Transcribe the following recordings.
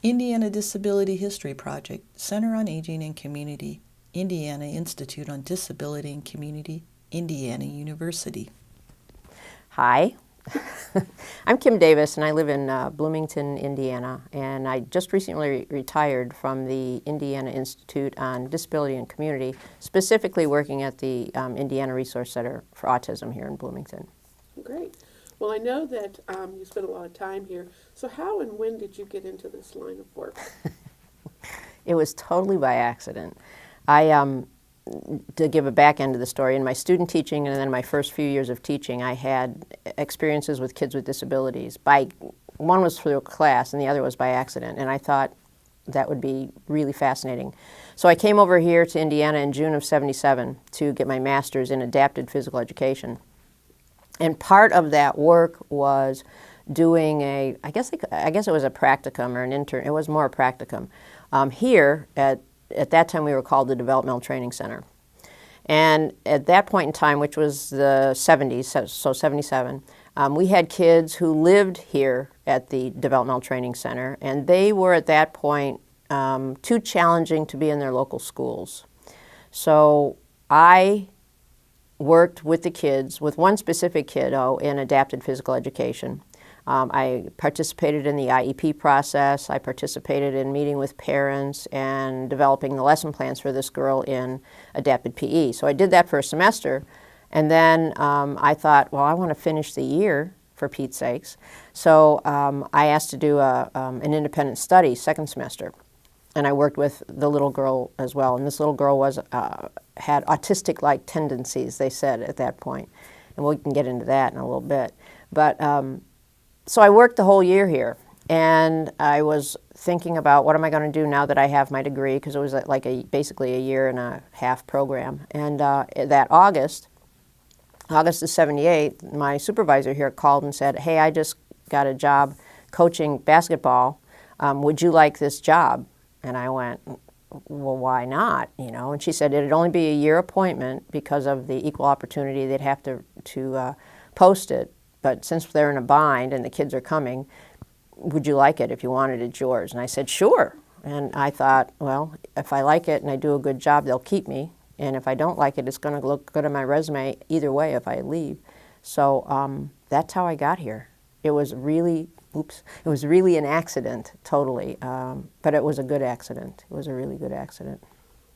Indiana Disability History Project, Center on Aging and Community, Indiana Institute on Disability and Community, Indiana University. Hi, I'm Kim Davis and I live in Bloomington, Indiana, and I just recently retired from the Indiana Institute on Disability and Community, specifically working at the Indiana Resource Center for Autism here in Bloomington. Great. Well, I know that you spent a lot of time here, so how and when did you get into this line of work? It was totally by accident. To give a back end of the story, in my student teaching and then my first few years of teaching, I had experiences with kids with disabilities. One was through a class and the other was by accident, and I thought that would be really fascinating. So I came over here to Indiana in June of '77 to get my master's in adapted physical education. And part of that work was doing I guess it was a practicum or an intern. It was more a practicum. Here at that time we were called the Developmental Training Center. And at that point in time, which was the 70s, so 77, we had kids who lived here at the Developmental Training Center, and they were at that point too challenging to be in their local schools. So I worked with the kids, with one specific kiddo in adapted physical education. I participated in the IEP process. I participated in meeting with parents and developing the lesson plans for this girl in adapted PE. So I did that for a semester, and then I thought, well, I want to finish the year, for Pete's sakes. So I asked to do an independent study second semester, and I worked with the little girl as well. And this little girl had autistic-like tendencies, they said at that point, and we can get into that in a little bit. But so I worked the whole year here, and I was thinking about what am I going to do now that I have my degree, because it was like basically a year and a half program. And that August of '78, my supervisor here called and said, hey, I just got a job coaching basketball. Would you like this job? And I went, well, why not? You know, and she said it'd only be a year appointment because of the equal opportunity. They'd have to post it. But since they're in a bind and the kids are coming, would you like it? If you wanted it, it's yours. And I said, sure. And I thought, well, if I like it and I do a good job, they'll keep me. And if I don't like it, it's going to look good on my resume either way if I leave. So that's how I got here. It was really, it was really an accident, totally. But it was a good accident. It was a really good accident.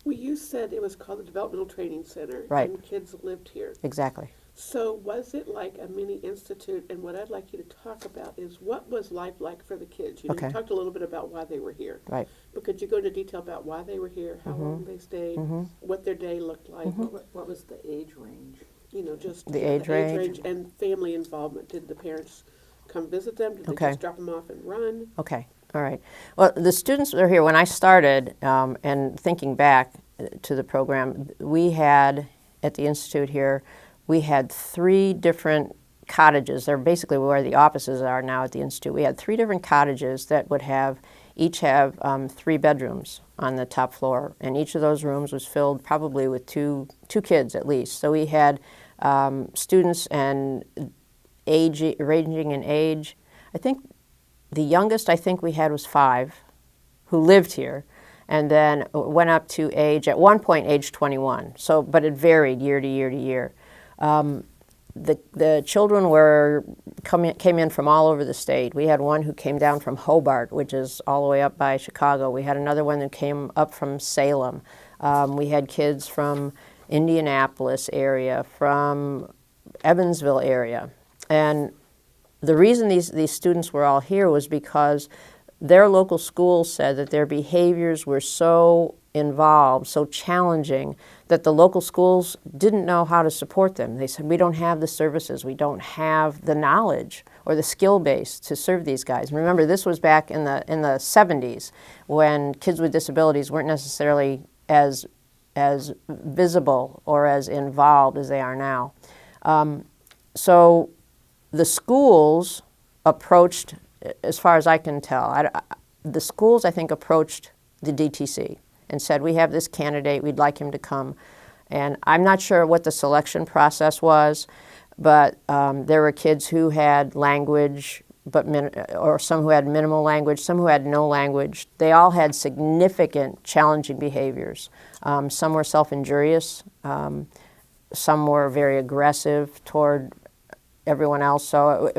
Well, you said it was called the Developmental Training Center, right, and kids lived here. Exactly. So was it like a mini institute? And what I'd like you to talk about is what was life like for the kids? You know, you talked a little bit about why they were here. Right. But could you go into detail about why they were here, how long they stayed, what their day looked like? What was the age range? You know, just the age range and family involvement. Did the parents come visit them? Did they just drop them off and run? Okay. All right. Well, the students that are here, when I started, and thinking back to the program, we had, at the Institute here, we had 3 different cottages. They're basically where the offices are now at the Institute. We had 3 different cottages that would each have 3 bedrooms on the top floor, and each of those rooms was filled probably with two kids at least. So we had students and ranging in age. I think the youngest we had was 5 who lived here, and then went up to at one point age 21. So, but it varied year to year to year. The children came in from all over the state. We had one who came down from Hobart, which is all the way up by Chicago. We had another one that came up from Salem. We had kids from Indianapolis area, from Evansville area. And the reason these students were all here was because their local schools said that their behaviors were so involved, so challenging, that the local schools didn't know how to support them. They said, we don't have the services, we don't have the knowledge or the skill base to serve these guys. And remember, this was back in the 70s when kids with disabilities weren't necessarily as visible or as involved as they are now. So the schools approached, as far as I can tell, the schools, I think, approached the DTC and said, we have this candidate, we'd like him to come. And I'm not sure what the selection process was, but there were kids who had language or some who had minimal language, some who had no language. They all had significant challenging behaviors. Some were self-injurious, some were very aggressive toward everyone else. So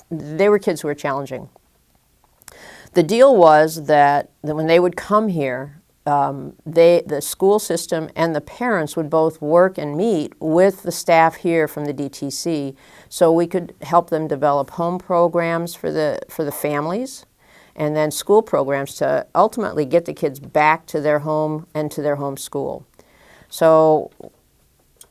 they were kids who were challenging. The deal was that when they would come here, the school system and the parents would both work and meet with the staff here from the DTC, so we could help them develop home programs for the families, and then school programs to ultimately get the kids back to their home and to their home school. So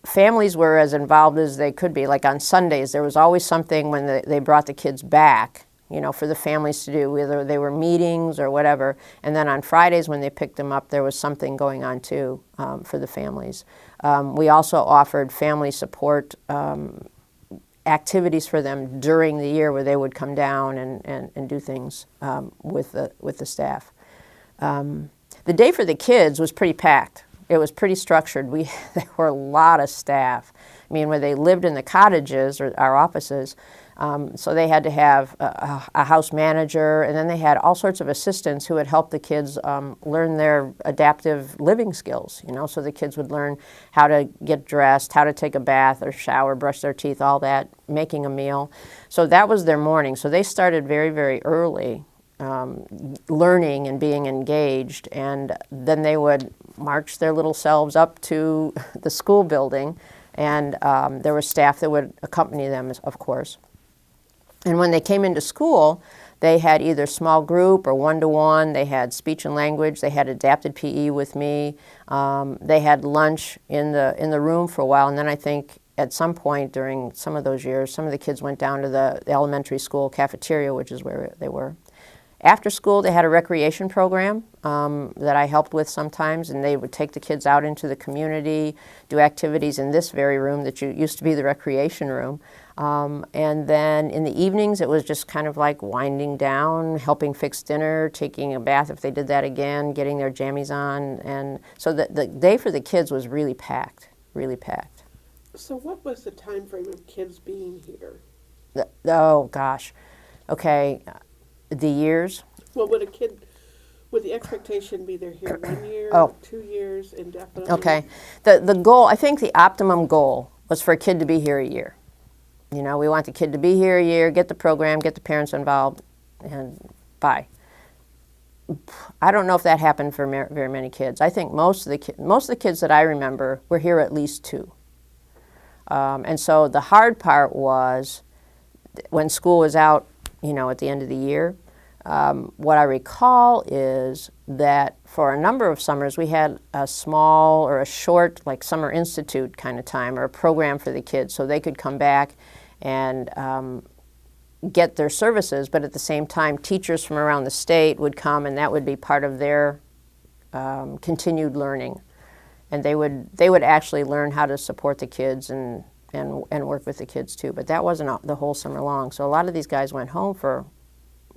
families were as involved as they could be. Like on Sundays, there was always something when they brought the kids back, for the families to do, whether they were meetings or whatever. And then on Fridays when they picked them up, there was something going on too for the families. We also offered family support activities for them during the year where they would come down and do things with the staff. The day for the kids was pretty packed. It was pretty structured. There were a lot of staff. I mean, where they lived in the cottages or our offices, so they had to have a house manager, and then they had all sorts of assistants who would help the kids learn their adaptive living skills, so the kids would learn how to get dressed, how to take a bath or shower, brush their teeth, all that, making a meal. So that was their morning. So they started very, very early learning and being engaged, and then they would march their little selves up to the school building, and there was staff that would accompany them, of course. And when they came into school, they had either small group or one-to-one. They had speech and language. They had adapted PE with me. They had lunch in the room for a while, and then I think at some point during some of those years, some of the kids went down to the elementary school cafeteria, which is where they were. After school, they had a recreation program that I helped with sometimes, and they would take the kids out into the community, do activities in this very room that used to be the recreation room. And then in the evenings, it was just kind of like winding down, helping fix dinner, taking a bath if they did that again, getting their jammies on. And so the day for the kids was really packed, really packed. So what was the time frame of kids being here? Oh, gosh. Okay. The years? Well, would the expectation be they're here 1 year, 2 years, indefinitely? Okay. The goal, I think the optimum goal was for a kid to be here a year. We want the kid to be here a year, get the program, get the parents involved, and bye. I don't know if that happened for very many kids. I think most of the kids that I remember were here at least 2. And so the hard part was when school was out, at the end of the year. What I recall is that for a number of summers we had a small or a short, like summer institute kind of time or a program for the kids so they could come back and get their services, but at the same time teachers from around the state would come and that would be part of their continued learning. And they would actually learn how to support the kids and work with the kids too. But that wasn't the whole summer long. So a lot of these guys went home for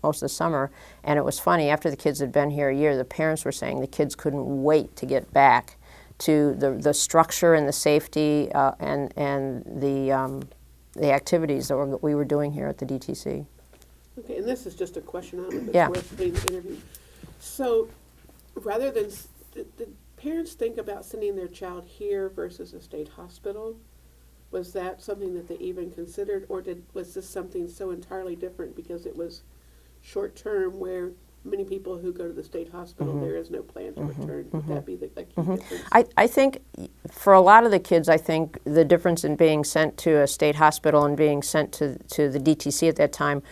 most of the summer. And it was funny, after the kids had been here a year, the parents were saying the kids couldn't wait to get back to the structure and the safety and the activities that we were doing here at the DTC. Okay, and this is just a question on it. Yeah. Worth putting the interview. So rather than, did parents think about sending their child here versus a state hospital? Was that something that they even considered, or was this something so entirely different because it was short term, where many people who go to the state hospital, there is no plan to return? Would that be the key difference? I think for a lot of the kids, I think the difference in being sent to a state hospital and being sent to the DTC at that time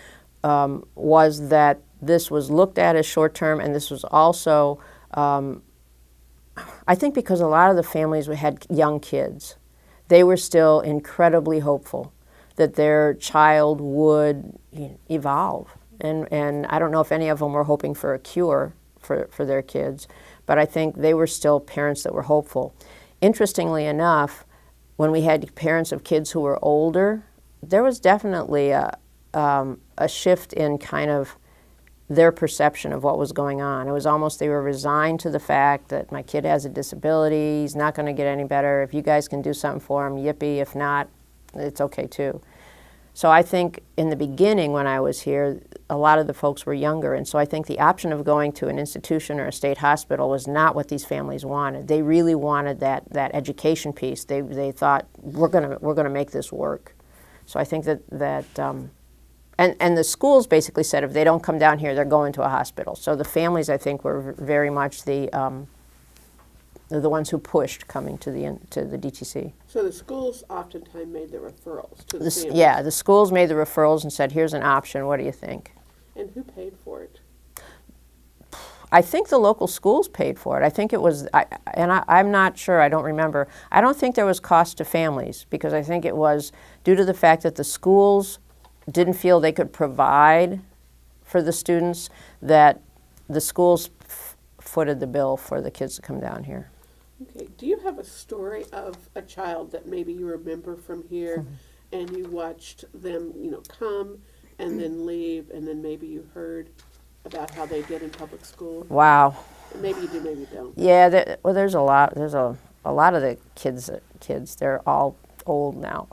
was that this was looked at as short term, and this was also, I think because a lot of the families had young kids, they were still incredibly hopeful that their child would evolve. And I don't know if any of them were hoping for a cure for their kids, but I think they were still parents that were hopeful. Interestingly enough, when we had parents of kids who were older, there was definitely a shift in kind of their perception of what was going on. It was almost they were resigned to the fact that my kid has a disability, he's not going to get any better. If you guys can do something for him, yippee. If not, it's okay too. So I think in the beginning when I was here, a lot of the folks were younger, and so I think the option of going to an institution or a state hospital was not what these families wanted. They really wanted that education piece. They thought, we're gonna make this work. So I think and the schools basically said if they don't come down here, they're going to a hospital. So the families, I think, were very much the ones who pushed coming to the DTC. So the schools oftentimes made the referrals to the families. Yeah, the schools made the referrals and said, here's an option, what do you think? And who paid for it? I think the local schools paid for it. I think it was, I'm not sure, I don't remember. I don't think there was cost to families because I think it was due to the fact that the schools didn't feel they could provide for the students, that the schools footed the bill for the kids to come down here. Okay. Do you have a story of a child that maybe you remember from here and you watched them, come and then leave, and then maybe you heard about how they did in public school? Wow. And maybe you do, maybe you don't. Yeah, there's a lot. There's a lot of the kids. They're all old now.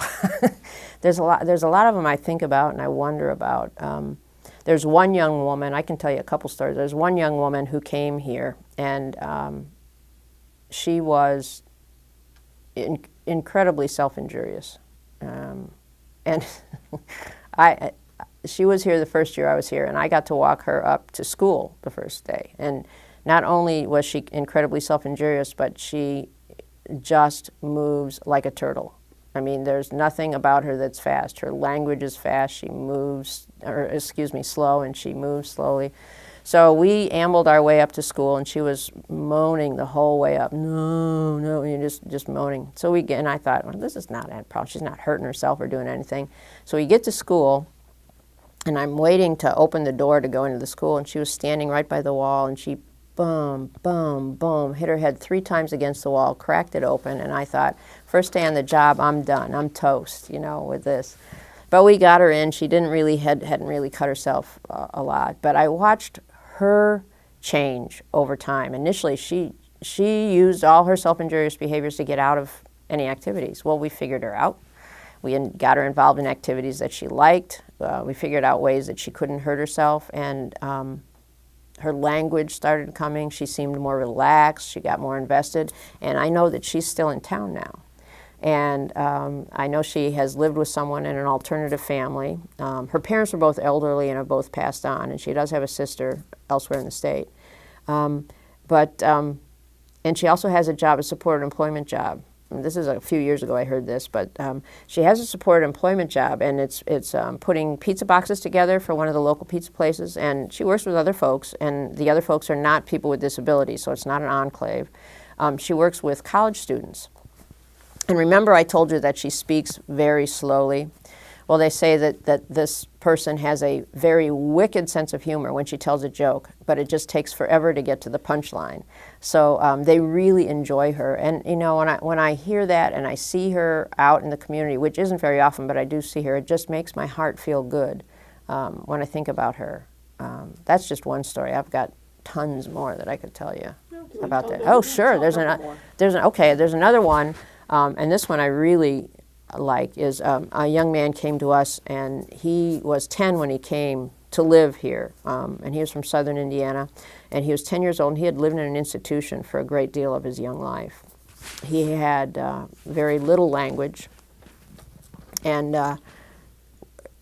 There's a lot of them I think about and I wonder about. There's one young woman. I can tell you a couple stories. There's one young woman who came here, and she was incredibly self-injurious, and she was here the first year I was here, and I got to walk her up to school the first day. And not only was she incredibly self-injurious, but she just moves like a turtle. I mean, there's nothing about her that's fast. Her language is fast. She moves, slow, and she moves slowly. So we ambled our way up to school, and she was moaning the whole way up. No, and just moaning. So and I thought, well, this is not a problem. She's not hurting herself or doing anything. So we get to school, and I'm waiting to open the door to go into the school, and she was standing right by the wall, and she boom, boom, boom, hit her head 3 times against the wall, cracked it open, and I thought, first day on the job, I'm done. I'm toast, with this. But we got her in. She hadn't really cut herself a lot. But I watched her change over time. Initially, she used all her self-injurious behaviors to get out of any activities. Well, we figured her out. We got her involved in activities that she liked. We figured out ways that she couldn't hurt herself, and her language started coming. She seemed more relaxed. She got more invested. And I know that she's still in town now. And I know she has lived with someone in an alternative family. Her parents were both elderly and have both passed on. And she does have a sister elsewhere in the state. And she also has a job, a supported employment job. And this is a few years ago I heard this, but she has a supported employment job, and it's putting pizza boxes together for one of the local pizza places, and she works with other folks, and the other folks are not people with disabilities, so it's not an enclave. She works with college students. And remember I told you that she speaks very slowly? Well, they say that this person has a very wicked sense of humor when she tells a joke, but it just takes forever to get to the punchline. So they really enjoy her. And when I hear that and I see her out in the community, which isn't very often, but I do see her, it just makes my heart feel good when I think about her. That's just one story. I've got tons more that I could tell you about that. Oh, sure. There's another one, and this one I really like is a young man came to us, and he was 10 when he came to live here, and he was from southern Indiana, and he was 10 years old, and he had lived in an institution for a great deal of his young life. He had very little language and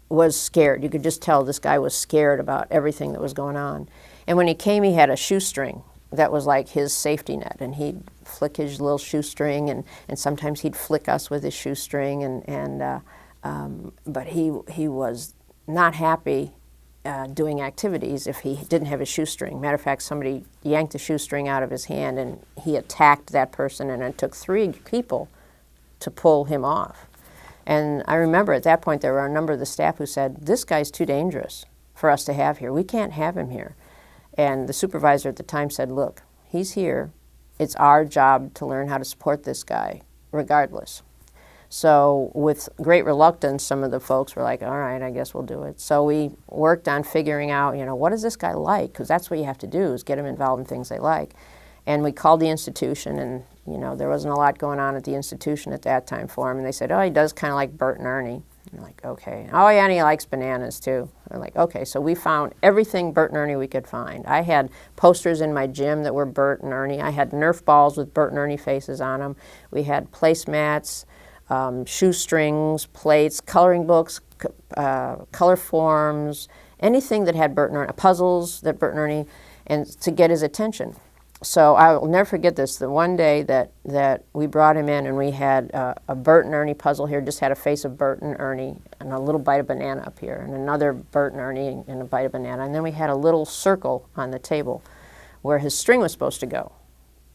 was scared. You could just tell this guy was scared about everything that was going on. And when he came, he had a shoestring that was like his safety net, and he'd flick his little shoestring, and sometimes he'd flick us with his shoestring, but he was not happy doing activities if he didn't have his shoestring. Matter of fact, somebody yanked the shoestring out of his hand, and he attacked that person, and it took 3 people to pull him off. And I remember at that point there were a number of the staff who said, this guy's too dangerous for us to have here. We can't have him here. And the supervisor at the time said, look, he's here. It's our job to learn how to support this guy, regardless. So with great reluctance, some of the folks were like, all right, I guess we'll do it. So we worked on figuring out, what is this guy like? Because that's what you have to do, is get him involved in things they like. And we called the institution, and there wasn't a lot going on at the institution at that time for him. And they said, oh, he does kind of like Bert and Ernie. I'm like, okay. Oh, yeah, and he likes bananas too. I'm like, okay. So we found everything Bert and Ernie we could find. I had posters in my gym that were Bert and Ernie. I had Nerf balls with Bert and Ernie faces on them. We had placemats, shoestrings, plates, coloring books, color forms, anything that had Bert and Ernie, puzzles that Bert and Ernie, and to get his attention. So I will never forget this. The one day that we brought him in and we had a Bert and Ernie puzzle here, just had a face of Bert and Ernie and a little bite of banana up here and another Bert and Ernie and a bite of banana. And then we had a little circle on the table where his string was supposed to go.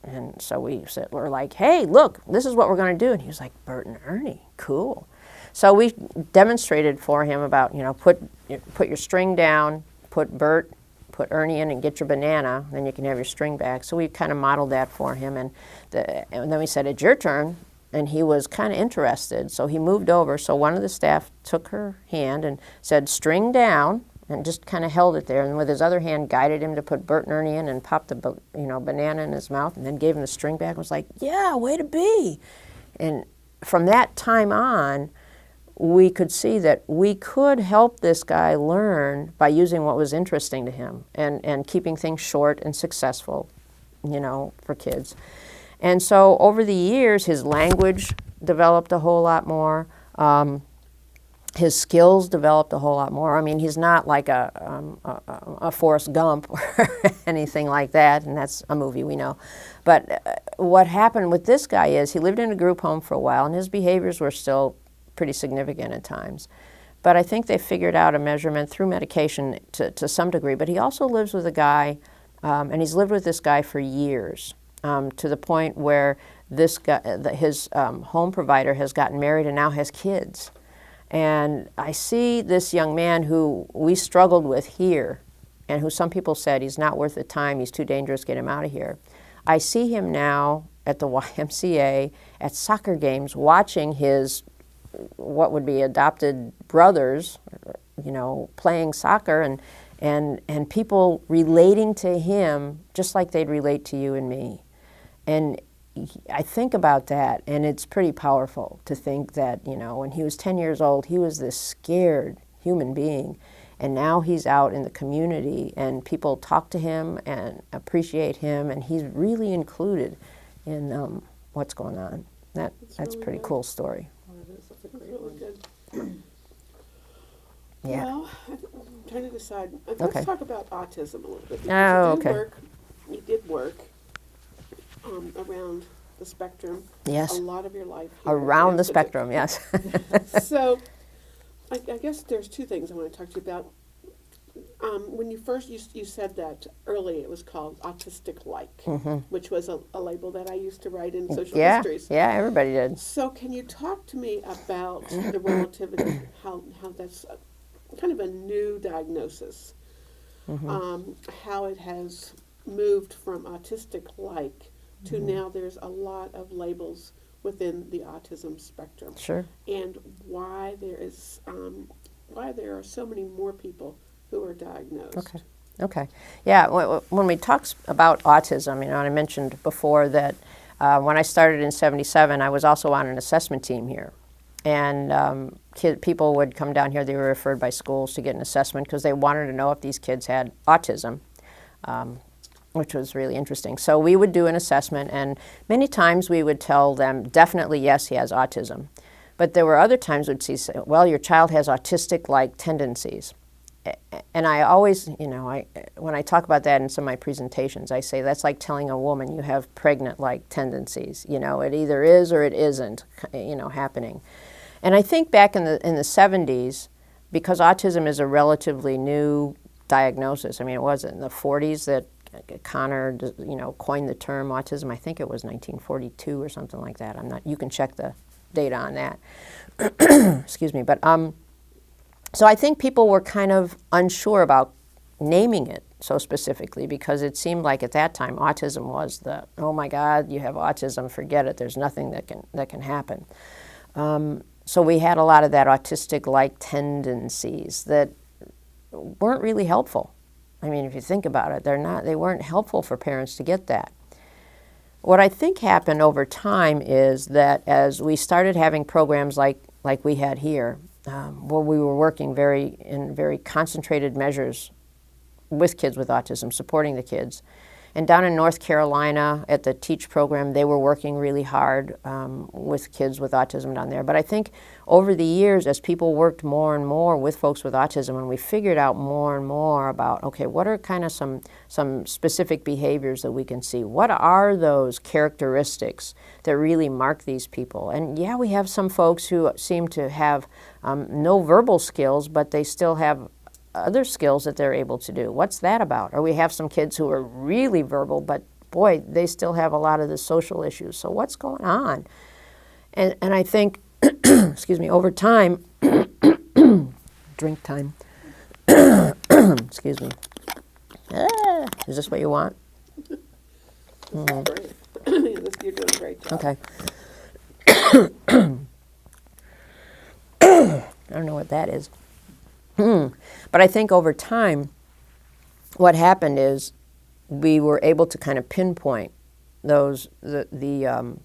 And so we're like, hey, look, this is what we're going to do. And he was like, Bert and Ernie, cool. So we demonstrated for him about, put your string down, put Bert, put Ernie in and get your banana, then you can have your string back. So we kind of modeled that for him. And then we said, it's your turn. And he was kind of interested. So he moved over. So one of the staff took her hand and said, string down, and just kind of held it there. And with his other hand, guided him to put Bert and Ernie in and popped the banana in his mouth and then gave him the string back and was like, yeah, way to be. And from that time on, we could see that we could help this guy learn by using what was interesting to him and keeping things short and successful, for kids. And so over the years, his language developed a whole lot more. His skills developed a whole lot more. I mean, he's not like a Forrest Gump or anything like that, and that's a movie we know. But what happened with this guy is he lived in a group home for a while, and his behaviors were still pretty significant at times. But I think they figured out a measurement through medication to some degree. But he also lives with a guy, and he's lived with this guy for years, to the point where this guy, his home provider has gotten married and now has kids. And I see this young man who we struggled with here, and who some people said he's not worth the time, he's too dangerous, get him out of here. I see him now at the YMCA, at soccer games, watching his what would be adopted brothers, playing soccer and people relating to him just like they'd relate to you and me. And I think about that, and it's pretty powerful to think that, when he was 10 years old, he was this scared human being, and now he's out in the community, and people talk to him and appreciate him, and he's really included in what's going on. That's really a pretty good. cool story. That's really good. Yeah. Well, I'm trying to decide. Let's Okay. talk about autism a little bit. Oh, Because okay. You did work around the spectrum. Yes. A lot of your life. here at Around the Institute. spectrum, yes. So, I guess there's two things I want to talk to you about. When you first, you said that early it was called autistic-like, which was a label that I used to write in social Yeah, histories. yeah, everybody did. So can you talk to me about the relativity, how that's kind of a new diagnosis, how it has moved from autistic-like to now there's a lot of labels within the autism spectrum, Sure. and why there are so many more people who are diagnosed. Okay. Yeah, when we talk about autism, and I mentioned before that when I started in '77, I was also on an assessment team here. And people would come down here, they were referred by schools to get an assessment because they wanted to know if these kids had autism, which was really interesting. So we would do an assessment, and many times we would tell them, definitely yes, he has autism. But there were other times we'd say, well, your child has autistic-like tendencies. And I always, when I talk about that in some of my presentations, I say that's like telling a woman you have pregnant-like tendencies. It either is or it isn't, happening. And I think back in the 70s, because autism is a relatively new diagnosis. I mean, it wasn't in the 40s that Connor, coined the term autism. I think it was 1942 or something like that. You can check the data on that. Excuse me, but. So I think people were kind of unsure about naming it so specifically because it seemed like at that time autism was oh my God, you have autism, forget it, there's nothing that can happen. So we had a lot of that autistic-like tendencies that weren't really helpful. I mean, if you think about it, they weren't helpful for parents to get that. What I think happened over time is that as we started having programs like we had here, where we were working in very concentrated measures with kids with autism, supporting the kids. And down in North Carolina at the TEACH program, they were working really hard with kids with autism down there. But I think over the years, as people worked more and more with folks with autism, and we figured out more and more about, okay, what are kind of some specific behaviors that we can see? What are those characteristics that really mark these people? And yeah, we have some folks who seem to have no verbal skills, but they still have other skills that they're able to do. What's that about? Or we have some kids who are really verbal, but boy, they still have a lot of the social issues. So what's going on? And I think, excuse me, over time, drink time, excuse me. Is this what you want? That's great. You're doing a great job. Okay. I don't know what that is. But I think over time, what happened is we were able to kind of pinpoint the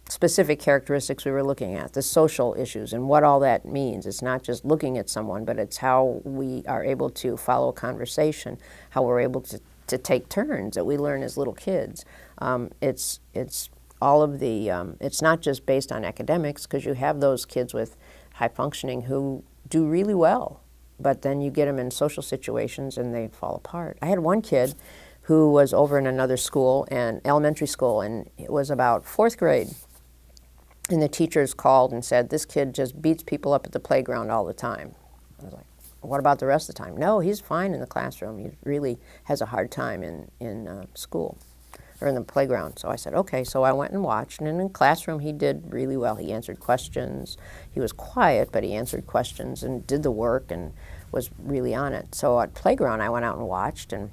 specific characteristics we were looking at, the social issues, and what all that means. It's not just looking at someone, but it's how we are able to follow a conversation, how we're able to take turns that we learn as little kids. It's all of the, it's not just based on academics, because you have those kids with high functioning who do really well, but then you get them in social situations and they fall apart. I had one kid who was over in another school, and elementary school, and it was about 4th grade. And the teachers called and said, this kid just beats people up at the playground all the time. I was like, what about the rest of the time? No, he's fine in the classroom. He really has a hard time in school or in the playground. So I said, okay. So I went and watched, and in the classroom he did really well. He answered questions. He was quiet, but he answered questions and did the work and was really on it. So at playground I went out and watched, and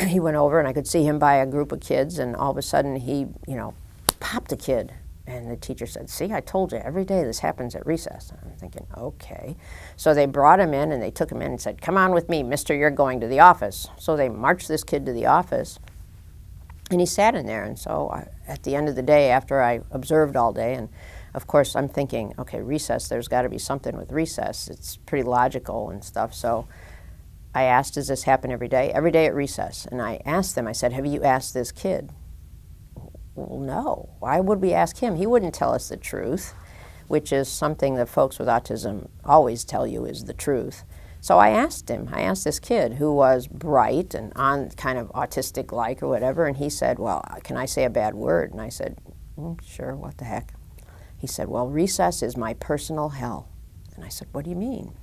he went over, and I could see him by a group of kids, and all of a sudden he, popped a kid. And the teacher said, see, I told you, every day this happens at recess. And I'm thinking, okay. So they brought him in, and they took him in and said, come on with me, mister, you're going to the office. So they marched this kid to the office, and he sat in there. And so at the end of the day, after I observed all day, and of course I'm thinking, okay, recess, there's got to be something with recess. It's pretty logical and stuff. So I asked, does this happen every day? Every day at recess. And I asked them, I said, have you asked this kid? Well, no. Why would we ask him? He wouldn't tell us the truth, which is something that folks with autism always tell you is the truth. So I asked him, I asked this kid who was bright and on kind of autistic-like or whatever, and he said, well, can I say a bad word? And I said, sure, what the heck? He said, well, recess is my personal hell. And I said, what do you mean?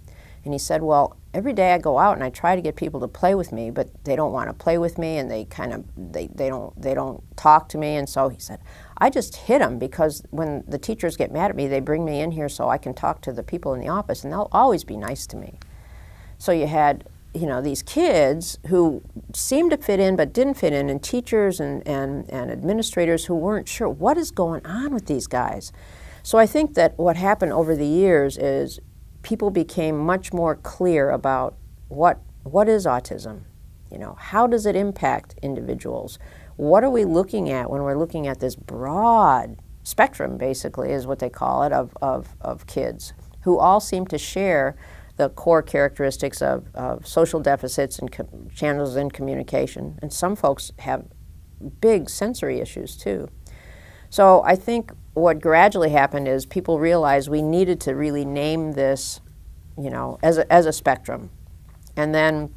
And he said, well, every day I go out and I try to get people to play with me, but they don't want to play with me, and they kind of, they don't talk to me. And so he said, I just hit them, because when the teachers get mad at me, they bring me in here so I can talk to the people in the office, and they'll always be nice to me. So you had, these kids who seemed to fit in but didn't fit in, and teachers and administrators who weren't sure what is going on with these guys. So I think that what happened over the years is people became much more clear about what is autism, how does it impact individuals? What are we looking at when we're looking at this broad spectrum, basically, is what they call it, of kids who all seem to share the core characteristics of social deficits and channels in communication. And some folks have big sensory issues too. So I think what gradually happened is people realized we needed to really name this, as a spectrum. And then,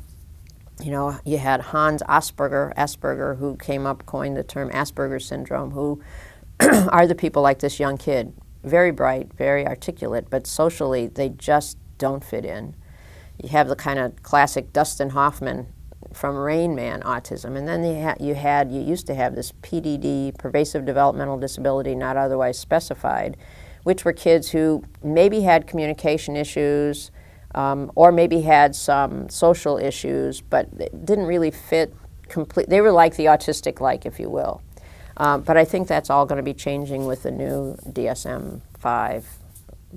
you had Hans Asperger, who coined the term Asperger's syndrome, who are the people like this young kid, very bright, very articulate, but socially they just don't fit in. You have the kind of classic Dustin Hoffman from Rain Man autism, and then you used to have this PDD, pervasive developmental disability not otherwise specified, which were kids who maybe had communication issues or maybe had some social issues, but didn't really fit complete. They were like the autistic-like, if you will. But I think that's all going to be changing with the new DSM-5,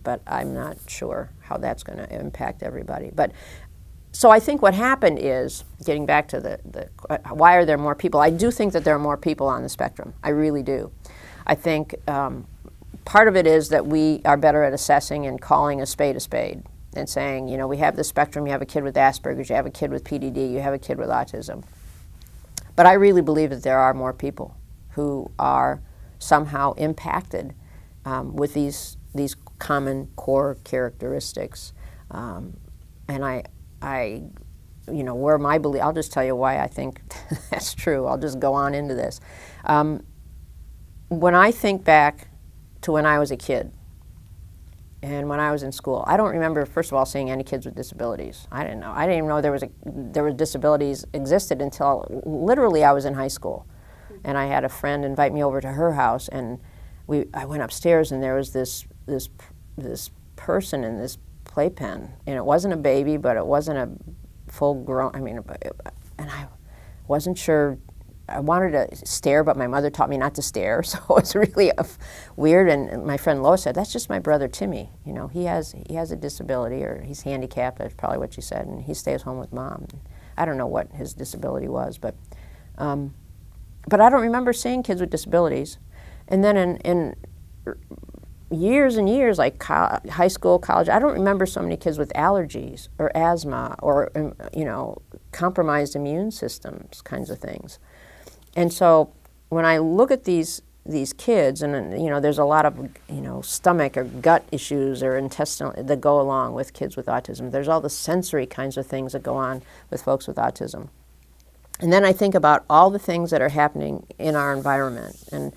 but I'm not sure how that's going to impact everybody. But so I think what happened is, getting back to the why are there more people? I do think that there are more people on the spectrum. I really do. I think part of it is that we are better at assessing and calling a spade and saying, you know, we have the spectrum, you have a kid with Asperger's, you have a kid with PDD, you have a kid with autism. But I really believe that there are more people who are somehow impacted with these common core characteristics. And I, you know, where my belief, I'll just tell you why I think that's true. I'll just go on into this. When I think back to when I was a kid and when I was in school, I don't remember, first of all, seeing any kids with disabilities. I didn't know. I didn't even know there were disabilities existed until literally I was in high school. And I had a friend invite me over to her house, and I went upstairs, and there was this person in this playpen, and it wasn't a baby, but it wasn't a full-grown. I mean, and I wasn't sure. I wanted to stare, but my mother taught me not to stare, so it was really weird. And my friend Lois said, "That's just my brother Timmy. You know, he has a disability, or he's handicapped." That's probably what she said, and he stays home with Mom. I don't know what his disability was, but I don't remember seeing kids with disabilities. And then in years and years, like high school, college, I don't remember so many kids with allergies or asthma or, you know, compromised immune systems kinds of things. And so when I look at these kids, and, you know, there's a lot of, you know, stomach or gut issues or intestinal that go along with kids with autism. There's all the sensory kinds of things that go on with folks with autism. And then I think about all the things that are happening in our environment. And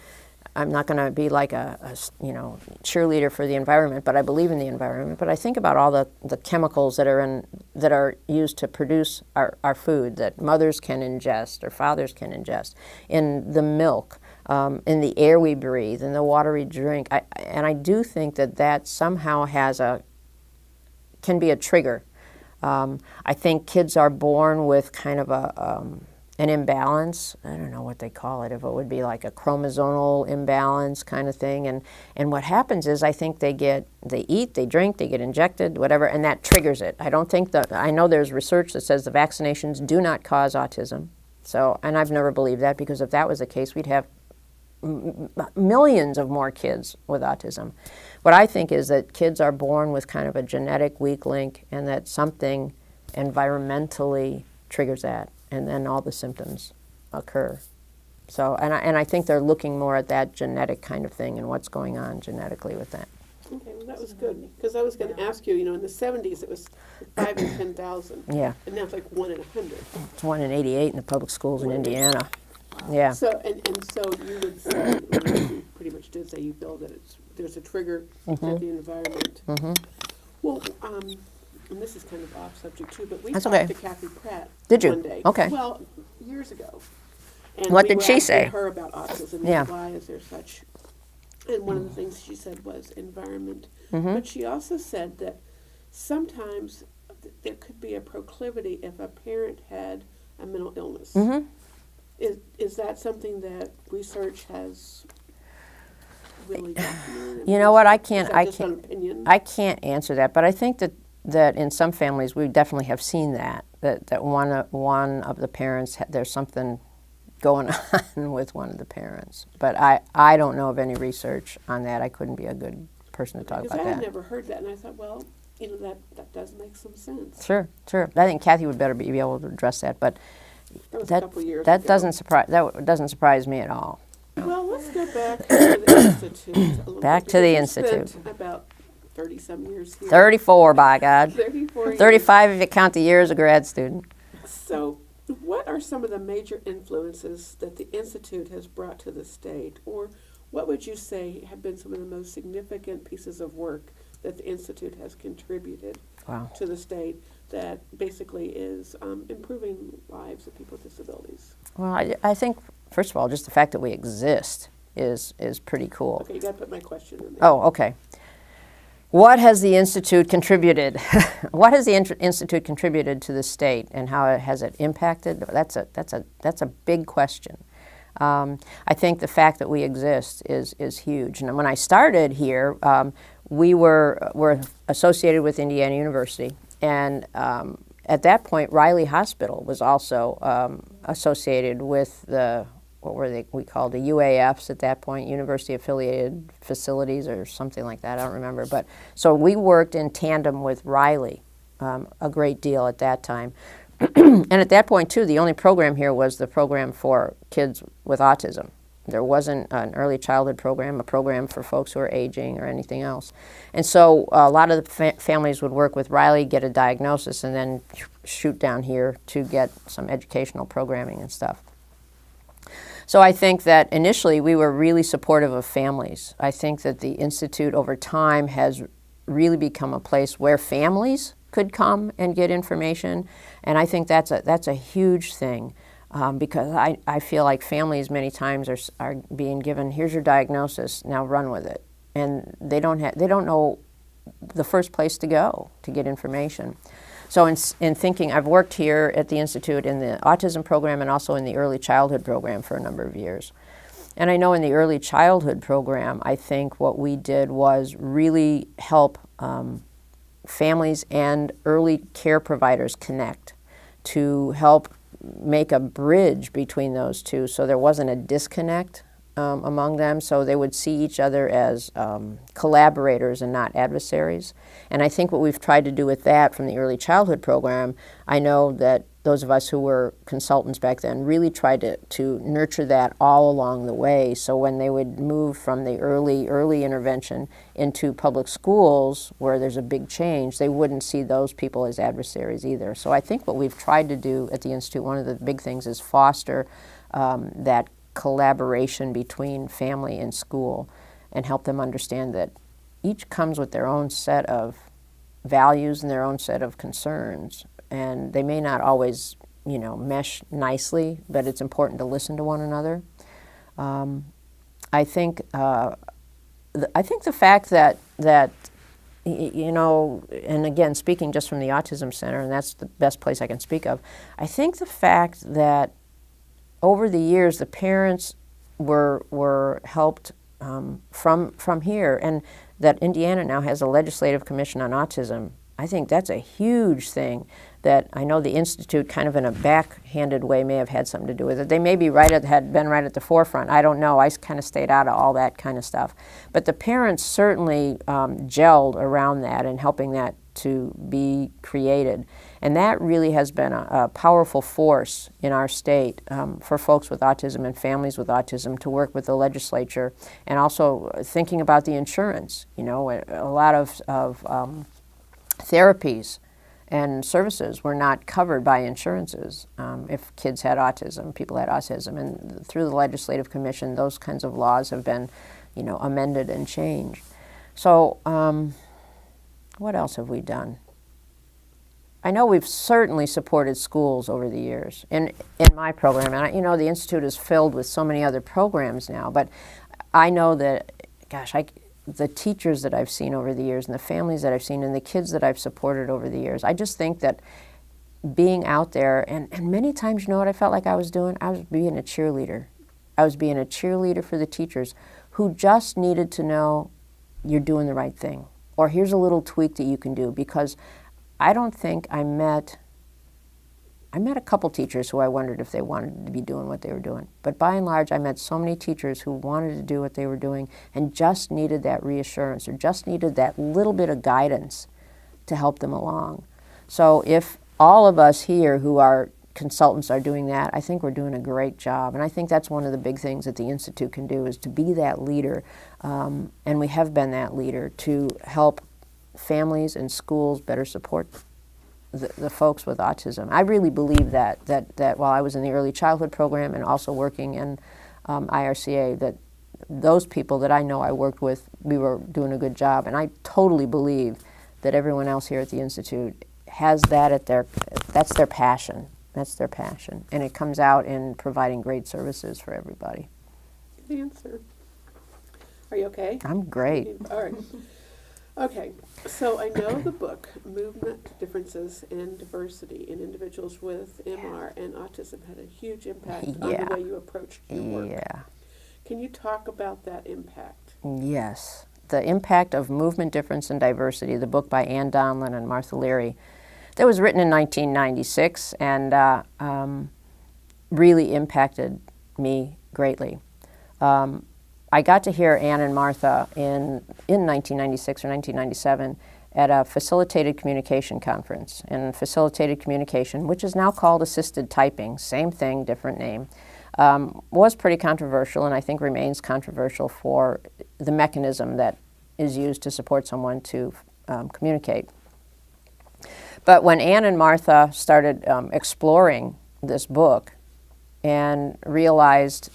I'm not going to be like a you know, cheerleader for the environment, but I believe in the environment. But I think about all the chemicals that are used to produce our food that mothers can ingest or fathers can ingest, in the milk, in the air we breathe, in the water we drink. And I do think that somehow can be a trigger. I think kids are born with kind of an imbalance. I don't know what they call it, if it would be like a chromosomal imbalance kind of thing. And what happens is, I think they eat, they drink, they get injected, whatever, and that triggers it. I know there's research that says the vaccinations do not cause autism. So, and I've never believed that, because if that was the case, we'd have millions of more kids with autism. What I think is that kids are born with kind of a genetic weak link, and that something environmentally triggers that, and then all the symptoms occur. So, and I think they're looking more at that genetic kind of thing and what's going on genetically with that. Okay, well, that was good, because I was going to ask you, you know, in the 70s it was 5 in 10,000. Yeah. And now it's like 1 in 100. It's 1 in 88 in the public schools in Indiana. Yeah. So, and so you would say, you pretty much did say, you feel that there's a trigger at the environment. Well, and this is kind of off subject too, but we That's talked okay. to Kathy Pratt Did you? one day. Okay. Well, years ago. And What we did were she asking say? her about autism. Yeah. And why is there such? And one of the things she said was environment. But she also said that sometimes there could be a proclivity if a parent had a mental illness. Is that something that research has really documented? You know what? I Is that just an opinion? can't answer that, but I think that in some families we definitely have seen that one of the parents there's something going on with one of the parents. But I don't know of any research on that. I couldn't be a good person to talk about Because I had that. never heard that, and I thought, well, you know, that does make some sense. Sure. I think Kathy would better be able to address that, but That was a couple years that ago. doesn't surprise me at all. Well, let's go back to the Institute a little Back bit, to the because you Institute. spent about 30-some years here. 34, by God. 34 years. 35 if you count the year as a grad student. So, what are some of the major influences that the Institute has brought to the state? Or what would you say have been some of the most significant pieces of work that the Institute has contributed to the state that basically is improving lives of people with disabilities? Well, I think, first of all, just the fact that we exist is pretty cool. Okay, you got to put my question in there. Oh, okay. What has the Institute contributed? What has the Institute contributed to the state, and how has it impacted? That's a big question. I think the fact that we exist is huge. And when I started here, we were associated with Indiana University, and at that point, Riley Hospital was also associated with the what were they, we called the UAFs at that point, University Affiliated Facilities or something like that, I don't remember. But so we worked in tandem with Riley a great deal at that time. And at that point, too, the only program here was the program for kids with autism. There wasn't an early childhood program, a program for folks who are aging or anything else. And so a lot of the families would work with Riley, get a diagnosis, and then shoot down here to get some educational programming and stuff. So I think that initially we were really supportive of families. I think that the Institute over time has really become a place where families could come and get information, and I think that's a huge thing. Because I feel like families many times are being given, here's your diagnosis, now run with it. And they don't know the first place to go to get information. So in thinking, I've worked here at the Institute in the autism program and also in the early childhood program for a number of years. And I know in the early childhood program, I think what we did was really help families and early care providers connect to help make a bridge between those two so there wasn't a disconnect among them, so they would see each other as collaborators and not adversaries. And I think what we've tried to do with that from the early childhood program, I know that those of us who were consultants back then really tried to nurture that all along the way, so when they would move from the early intervention into public schools where there's a big change, they wouldn't see those people as adversaries either. So I think what we've tried to do at the Institute, one of the big things is foster that collaboration between family and school and help them understand that each comes with their own set of values and their own set of concerns. And they may not always, mesh nicely, but it's important to listen to one another. I think the fact that and again, speaking just from the Autism Center, and that's the best place I can speak of, I think the fact that over the years the parents were helped from here, and that Indiana now has a legislative commission on autism. I think that's a huge thing that I know the Institute kind of in a backhanded way may have had something to do with it. They maybe had been right at the forefront. I don't know. I kind of stayed out of all that kind of stuff. But the parents certainly gelled around that and helping that to be created. And that really has been a powerful force in our state for folks with autism and families with autism to work with the legislature, and also thinking about the insurance. A lot of therapies and services were not covered by insurances if kids had autism, people had autism. And through the Legislative Commission, those kinds of laws have been, amended and changed. So what else have we done? I know we've certainly supported schools over the years in my program. And, the Institute is filled with so many other programs now. But I know that, the teachers that I've seen over the years and the families that I've seen and the kids that I've supported over the years, I just think that being out there, and many times, what I felt like I was doing? I was being a cheerleader. I was being a cheerleader for the teachers who just needed to know you're doing the right thing, or here's a little tweak that you can do, because I don't think I met a couple teachers who I wondered if they wanted to be doing what they were doing. But by and large, I met so many teachers who wanted to do what they were doing and just needed that reassurance or just needed that little bit of guidance to help them along. So if all of us here who are consultants are doing that, I think we're doing a great job. And I think that's one of the big things that the Institute can do, is to be that leader. And we have been that leader to help families and schools better support the folks with autism. I really believe that while I was in the early childhood program and also working in IRCA, that those people that I know I worked with, we were doing a good job. And I totally believe that everyone else here at the Institute has that that's their passion. That's their passion. And it comes out in providing great services for everybody. Good answer. Are you okay? I'm great. All right. Okay, so I know the book, Movement, Differences, and Diversity in Individuals with MR and Autism, had a huge impact on the way you approached your work. Yeah. Can you talk about that impact? Yes. The impact of movement, difference, and diversity, the book by Ann Donlan and Martha Leary, that was written in 1996 and really impacted me greatly. I got to hear Anne and Martha in 1996 or 1997 at a facilitated communication conference. And facilitated communication, which is now called assisted typing, same thing, different name, was pretty controversial, and I think remains controversial for the mechanism that is used to support someone to communicate. But when Anne and Martha started exploring this book and realized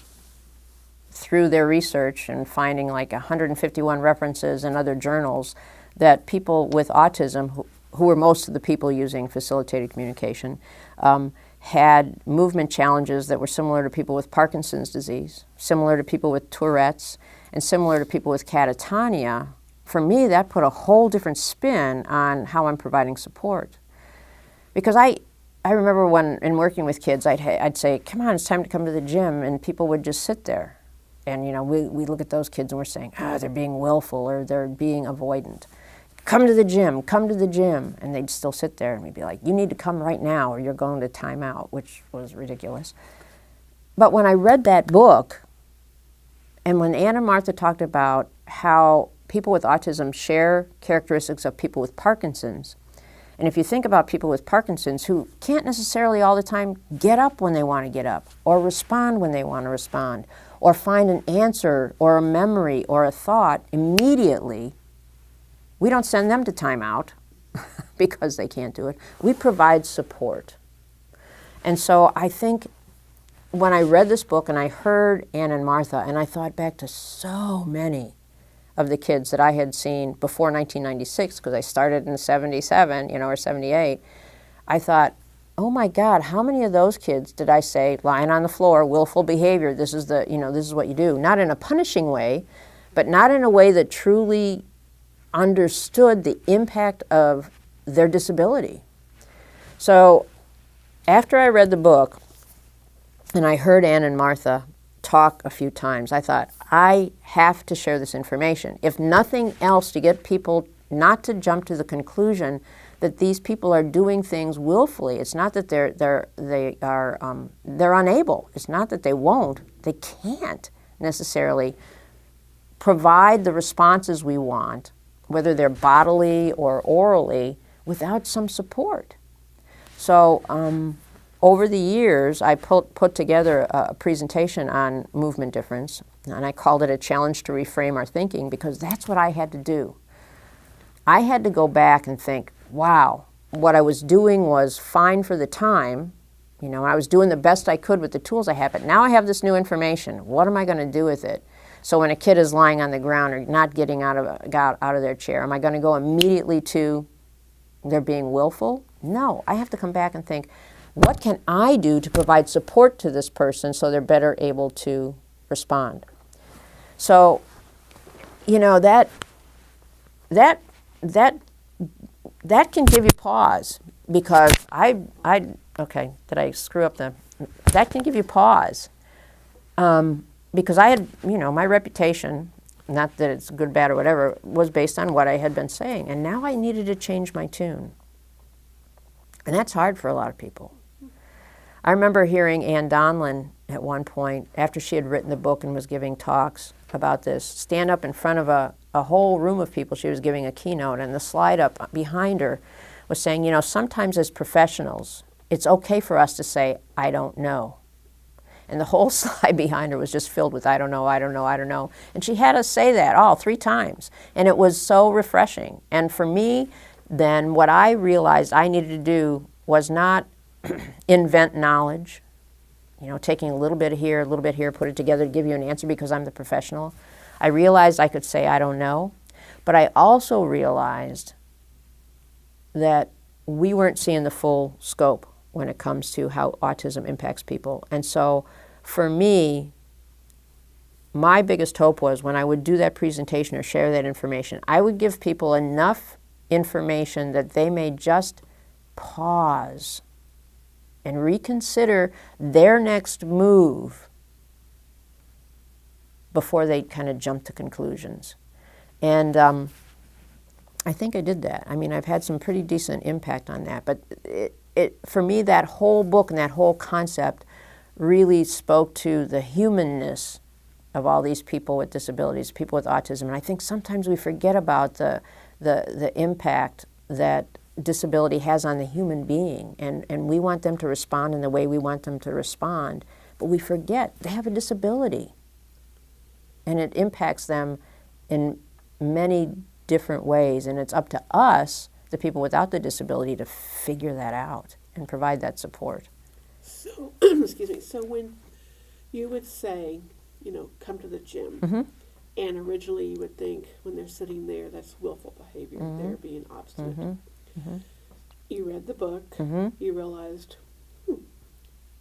through their research and finding like 151 references in other journals that people with autism, who were most of the people using facilitated communication, had movement challenges that were similar to people with Parkinson's disease, similar to people with Tourette's, and similar to people with catatonia, for me that put a whole different spin on how I'm providing support. Because I remember when, in working with kids, I'd say, come on, it's time to come to the gym, and people would just sit there. And we look at those kids and we're saying, they're being willful or they're being avoidant. Come to the gym, come to the gym. And they'd still sit there and we'd be like, you need to come right now or you're going to time out, which was ridiculous. But when I read that book, and when Anne and Martha talked about how people with autism share characteristics of people with Parkinson's, and if you think about people with Parkinson's who can't necessarily all the time get up when they want to get up, or respond when they want to respond, or find an answer or a memory or a thought immediately, we don't send them to timeout because they can't do it. We provide support. And so I think when I read this book and I heard Anne and Martha, and I thought back to so many of the kids that I had seen before 1996, because I started in 77, or 78, I thought, oh my God, how many of those kids did I say, lying on the floor, willful behavior, this is this is what you do. Not in a punishing way, but not in a way that truly understood the impact of their disability. So after I read the book and I heard Anne and Martha talk a few times, I thought, I have to share this information. If nothing else, to get people not to jump to the conclusion that these people are doing things willfully. It's not that they're unable. It's not that they won't. They can't necessarily provide the responses we want, whether they're bodily or orally, without some support. So over the years, I put together a presentation on movement difference, and I called it a challenge to reframe our thinking, because that's what I had to do. I had to go back and think, wow, what I was doing was fine for the time. I was doing the best I could with the tools I had, but now I have this new information. What am I going to do with it? So when a kid is lying on the ground or not getting out of their chair, am I going to go immediately to they're being willful? No, I have to come back and think, what can I do to provide support to this person so they're better able to respond? So, that can give you pause, because okay, did I screw up that can give you pause, because I had, my reputation, not that it's good, bad, or whatever, was based on what I had been saying, and now I needed to change my tune. And that's hard for a lot of people. I remember hearing Ann Donlin at one point, after she had written the book and was giving talks about this, stand up in front of a whole room of people. She was giving a keynote, and the slide up behind her was saying, sometimes as professionals, it's okay for us to say, I don't know. And the whole slide behind her was just filled with, I don't know, I don't know, I don't know. And she had us say that all 3 times. And it was so refreshing. And for me, then, what I realized I needed to do was not invent knowledge, taking a little bit here, put it together to give you an answer because I'm the professional. I realized I could say I don't know, but I also realized that we weren't seeing the full scope when it comes to how autism impacts people. And so for me, my biggest hope was when I would do that presentation or share that information, I would give people enough information that they may just pause and reconsider their next move before they kind of jump to conclusions. And I think I did that. I mean, I've had some pretty decent impact on that. But for me, that whole book and that whole concept really spoke to the humanness of all these people with disabilities, people with autism. And I think sometimes we forget about the impact that disability has on the human being. And we want them to respond in the way we want them to respond. But we forget they have a disability. And it impacts them in many different ways. And it's up to us, the people without the disability, to figure that out and provide that support. So, excuse me. So when you would say, you know, come to the gym, Mm-hmm. and originally you would think when they're sitting there, that's willful behavior. Mhm. They're being obstinate. Mm-hmm. You read the book. Mm-hmm. You realized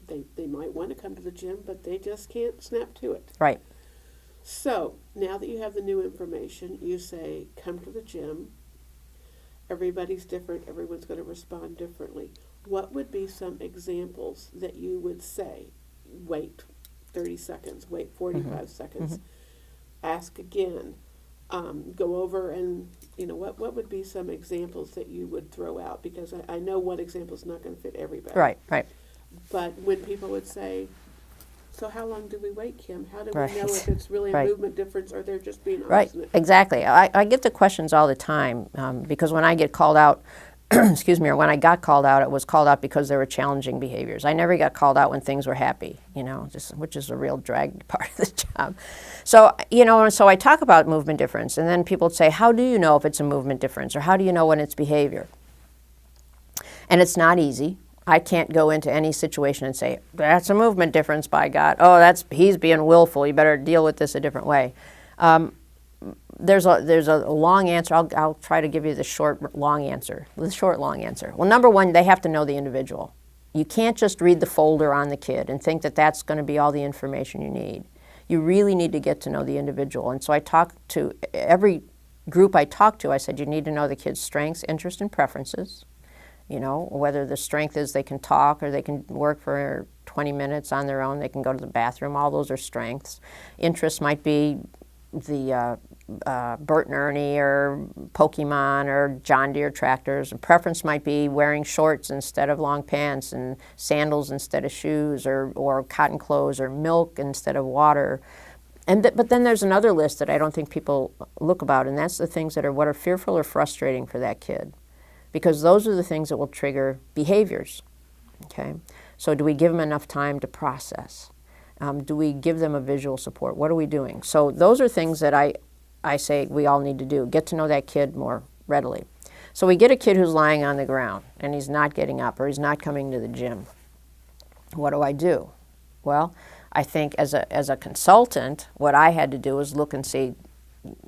they might want to come to the gym, but they just can't snap to it. Right. So now that you have the new information, you say, come to the gym. Everybody's different. Everyone's going to respond differently. What would be some examples that you would say? Wait 30 seconds. Wait 45 seconds. Ask again. Go over and, you know, what would be some examples that you would throw out? Because I know one example is not going to fit everybody. Right, right. But when people would say, so how long do we wait, Kim? How do Right. we know if it's really a Right. movement difference or they're just being Right, obstinate? exactly. I get the questions all the time because when I get called out, excuse me, or when I got called out, it was called out because there were challenging behaviors. I never got called out when things were happy, you know, which is a real drag part of the job. So, you know, so I talk about movement difference, and then people say, how do you know if it's a movement difference, or how do you know when it's behavior? And it's not easy. I can't go into any situation and say, that's a movement difference, by God. Oh, he's being willful. You better deal with this a different way. There's a long answer. I'll try to give you the short, long answer. The short, long answer. Well, number one, they have to know the individual. You can't just read the folder on the kid and think that that's going to be all the information you need. You really need to get to know the individual. And so I talk to every group I talk to, I said, you need to know the kid's strengths, interests, and preferences. You know, whether the strength is they can talk or they can work for 20 minutes on their own, they can go to the bathroom, all those are strengths. Interests might be the Bert and Ernie or Pokemon or John Deere tractors. And preference might be wearing shorts instead of long pants and sandals instead of shoes or cotton clothes or milk instead of water. But then there's another list that I don't think people look about, and that's the things that are what are fearful or frustrating for that kid. Because those are the things that will trigger behaviors, okay? So do we give them enough time to process? Do we give them a visual support? What are we doing? So those are things that I say we all need to do. Get to know that kid more readily. So we get a kid who's lying on the ground and he's not getting up or he's not coming to the gym. What do I do? Well, I think as a consultant, what I had to do was look and see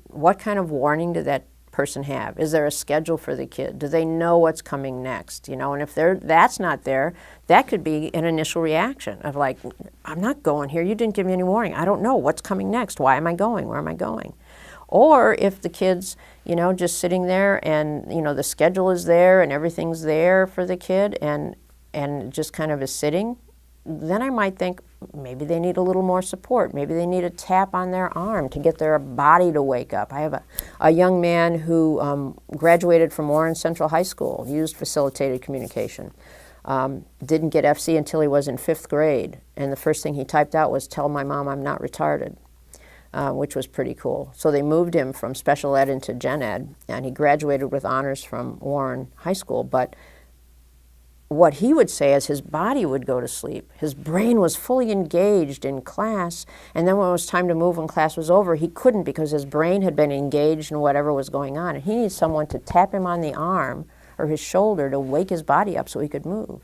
what kind of warning did that person have? Is there a schedule for the kid? Do they know what's coming next? You know, and if that's not there, that could be an initial reaction of like, I'm not going here. You didn't give me any warning. I don't know what's coming next. Why am I going? Where am I going? Or if the kid's, you know, just sitting there and, you know, the schedule is there and everything's there for the kid and just kind of is sitting, then I might think maybe they need a little more support. Maybe they need a tap on their arm to get their body to wake up. I have a young man who graduated from Warren Central High School, used facilitated communication. Didn't get FC until he was in 5th grade. And the first thing he typed out was, tell my mom I'm not retarded, which was pretty cool. So they moved him from special ed into gen ed, and he graduated with honors from Warren High School. But what he would say is his body would go to sleep. His brain was fully engaged in class, and then when it was time to move when class was over, he couldn't because his brain had been engaged in whatever was going on. And he needed someone to tap him on the arm or his shoulder to wake his body up so he could move.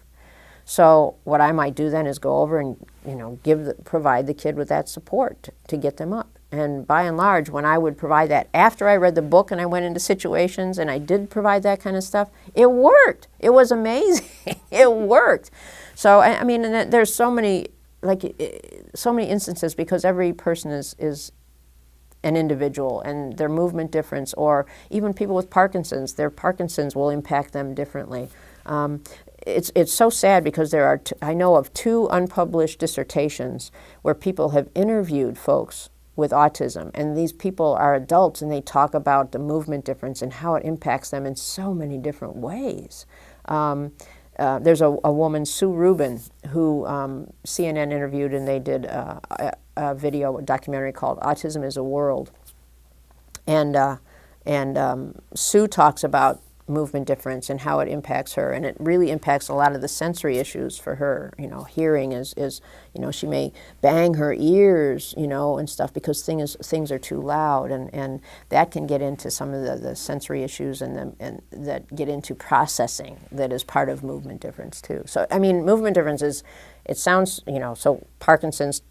So what I might do then is go over and, you know, provide the kid with that support to get them up. And by and large, when I would provide that after I read the book and I went into situations and I did provide that kind of stuff, it worked. It was amazing. It worked. So, I mean, and there's so many instances because every person is an individual and their movement difference, or even people with Parkinson's, their Parkinson's will impact them differently. It's so sad because I know of 2 unpublished dissertations where people have interviewed folks with autism, and these people are adults and they talk about the movement difference and how it impacts them in so many different ways. there's a woman, Sue Rubin, who CNN interviewed, and they did a video, a documentary called "Autism is a World," and Sue talks about movement difference and how it impacts her, and it really impacts a lot of the sensory issues for her. Hearing is she may bang her ears, and stuff because things are too loud, and that can get into some of the sensory issues and that get into processing that is part of movement difference too. So I mean, movement difference is, it sounds, so Parkinson's,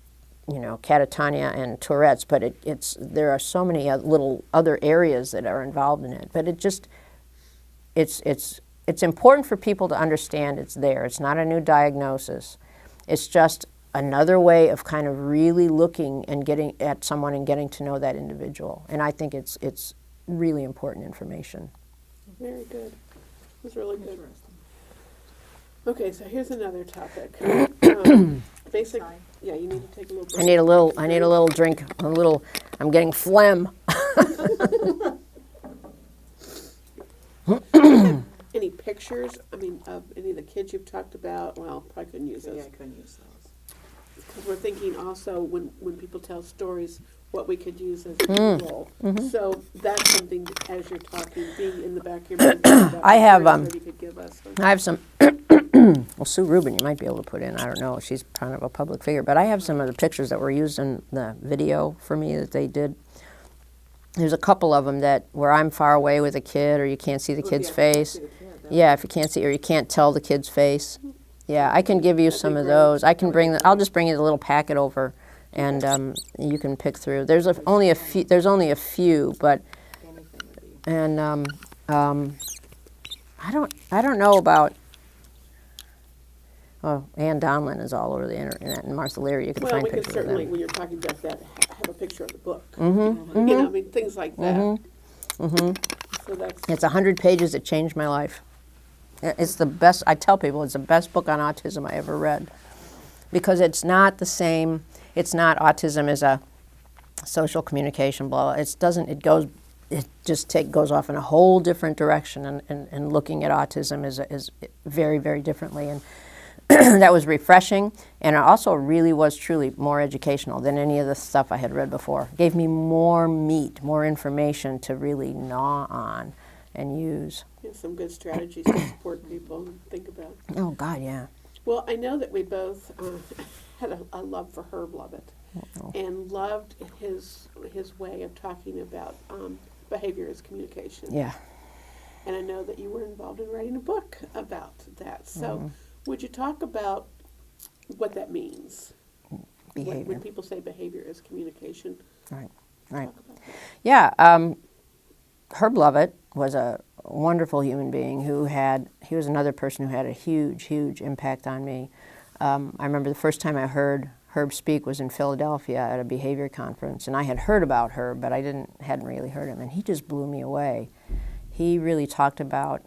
catatonia and Tourette's, but there are so many little other areas that are involved in it, but it's important for people to understand it's there. It's not a new diagnosis. It's just another way of kind of really looking and getting at someone and getting to know that individual. And I think it's really important information. Very good. It was really good. Okay, so here's another topic. Basic. Yeah, you need to take a little break. I need a little drink. I'm getting phlegm. Any pictures, of any of the kids you've talked about? Well, probably couldn't use those. Yeah, I couldn't use those. Because we're thinking also when people tell stories, what we could use as a role. So that's something that, as you're talking, being in the back of your mind. I have, that you could give us. I have some, well, Sue Rubin you might be able to put in, I don't know, she's kind of a public figure, but I have some of the pictures that were used in the video for me that they did. There's a couple of them where I'm far away with a kid, or you can't see the kid's face. Yeah, if you can't see, or you can't tell the kid's face. Yeah, I can give you some of those. I'll just bring you the little packet over, and you can pick through. There's only a few, but and I don't know about. Oh, Ann Donlin is all over the internet, and Martha Leary. You can find we could pictures of certainly, them. when you're talking about that, have a picture of the book. Things like that. So It's 100 pages that changed my life. It's the best. I tell people it's the best book on autism I ever read, because it's not the same. It's not autism as a social communication blah. It doesn't. It goes. It just goes off in a whole different direction, and looking at autism is very, very differently. And that was refreshing, and it also really was truly more educational than any of the stuff I had read before. It gave me more meat, more information to really gnaw on and use. some good strategies to support people and think about. Oh, God, yeah. Well, I know that we both had a love for Herb Lovett and loved his way of talking about behavior as communication. Yeah. And I know that you were involved in writing a book about that. So would you talk about what that means? Behavior. When people say behavior is communication. Right, right. Talk about that. Yeah, Herb Lovett was a wonderful human being he was another person who had a huge, huge impact on me. I remember the first time I heard Herb speak was in Philadelphia at a behavior conference, and I had heard about Herb, but I hadn't really heard him, and he just blew me away. He really talked about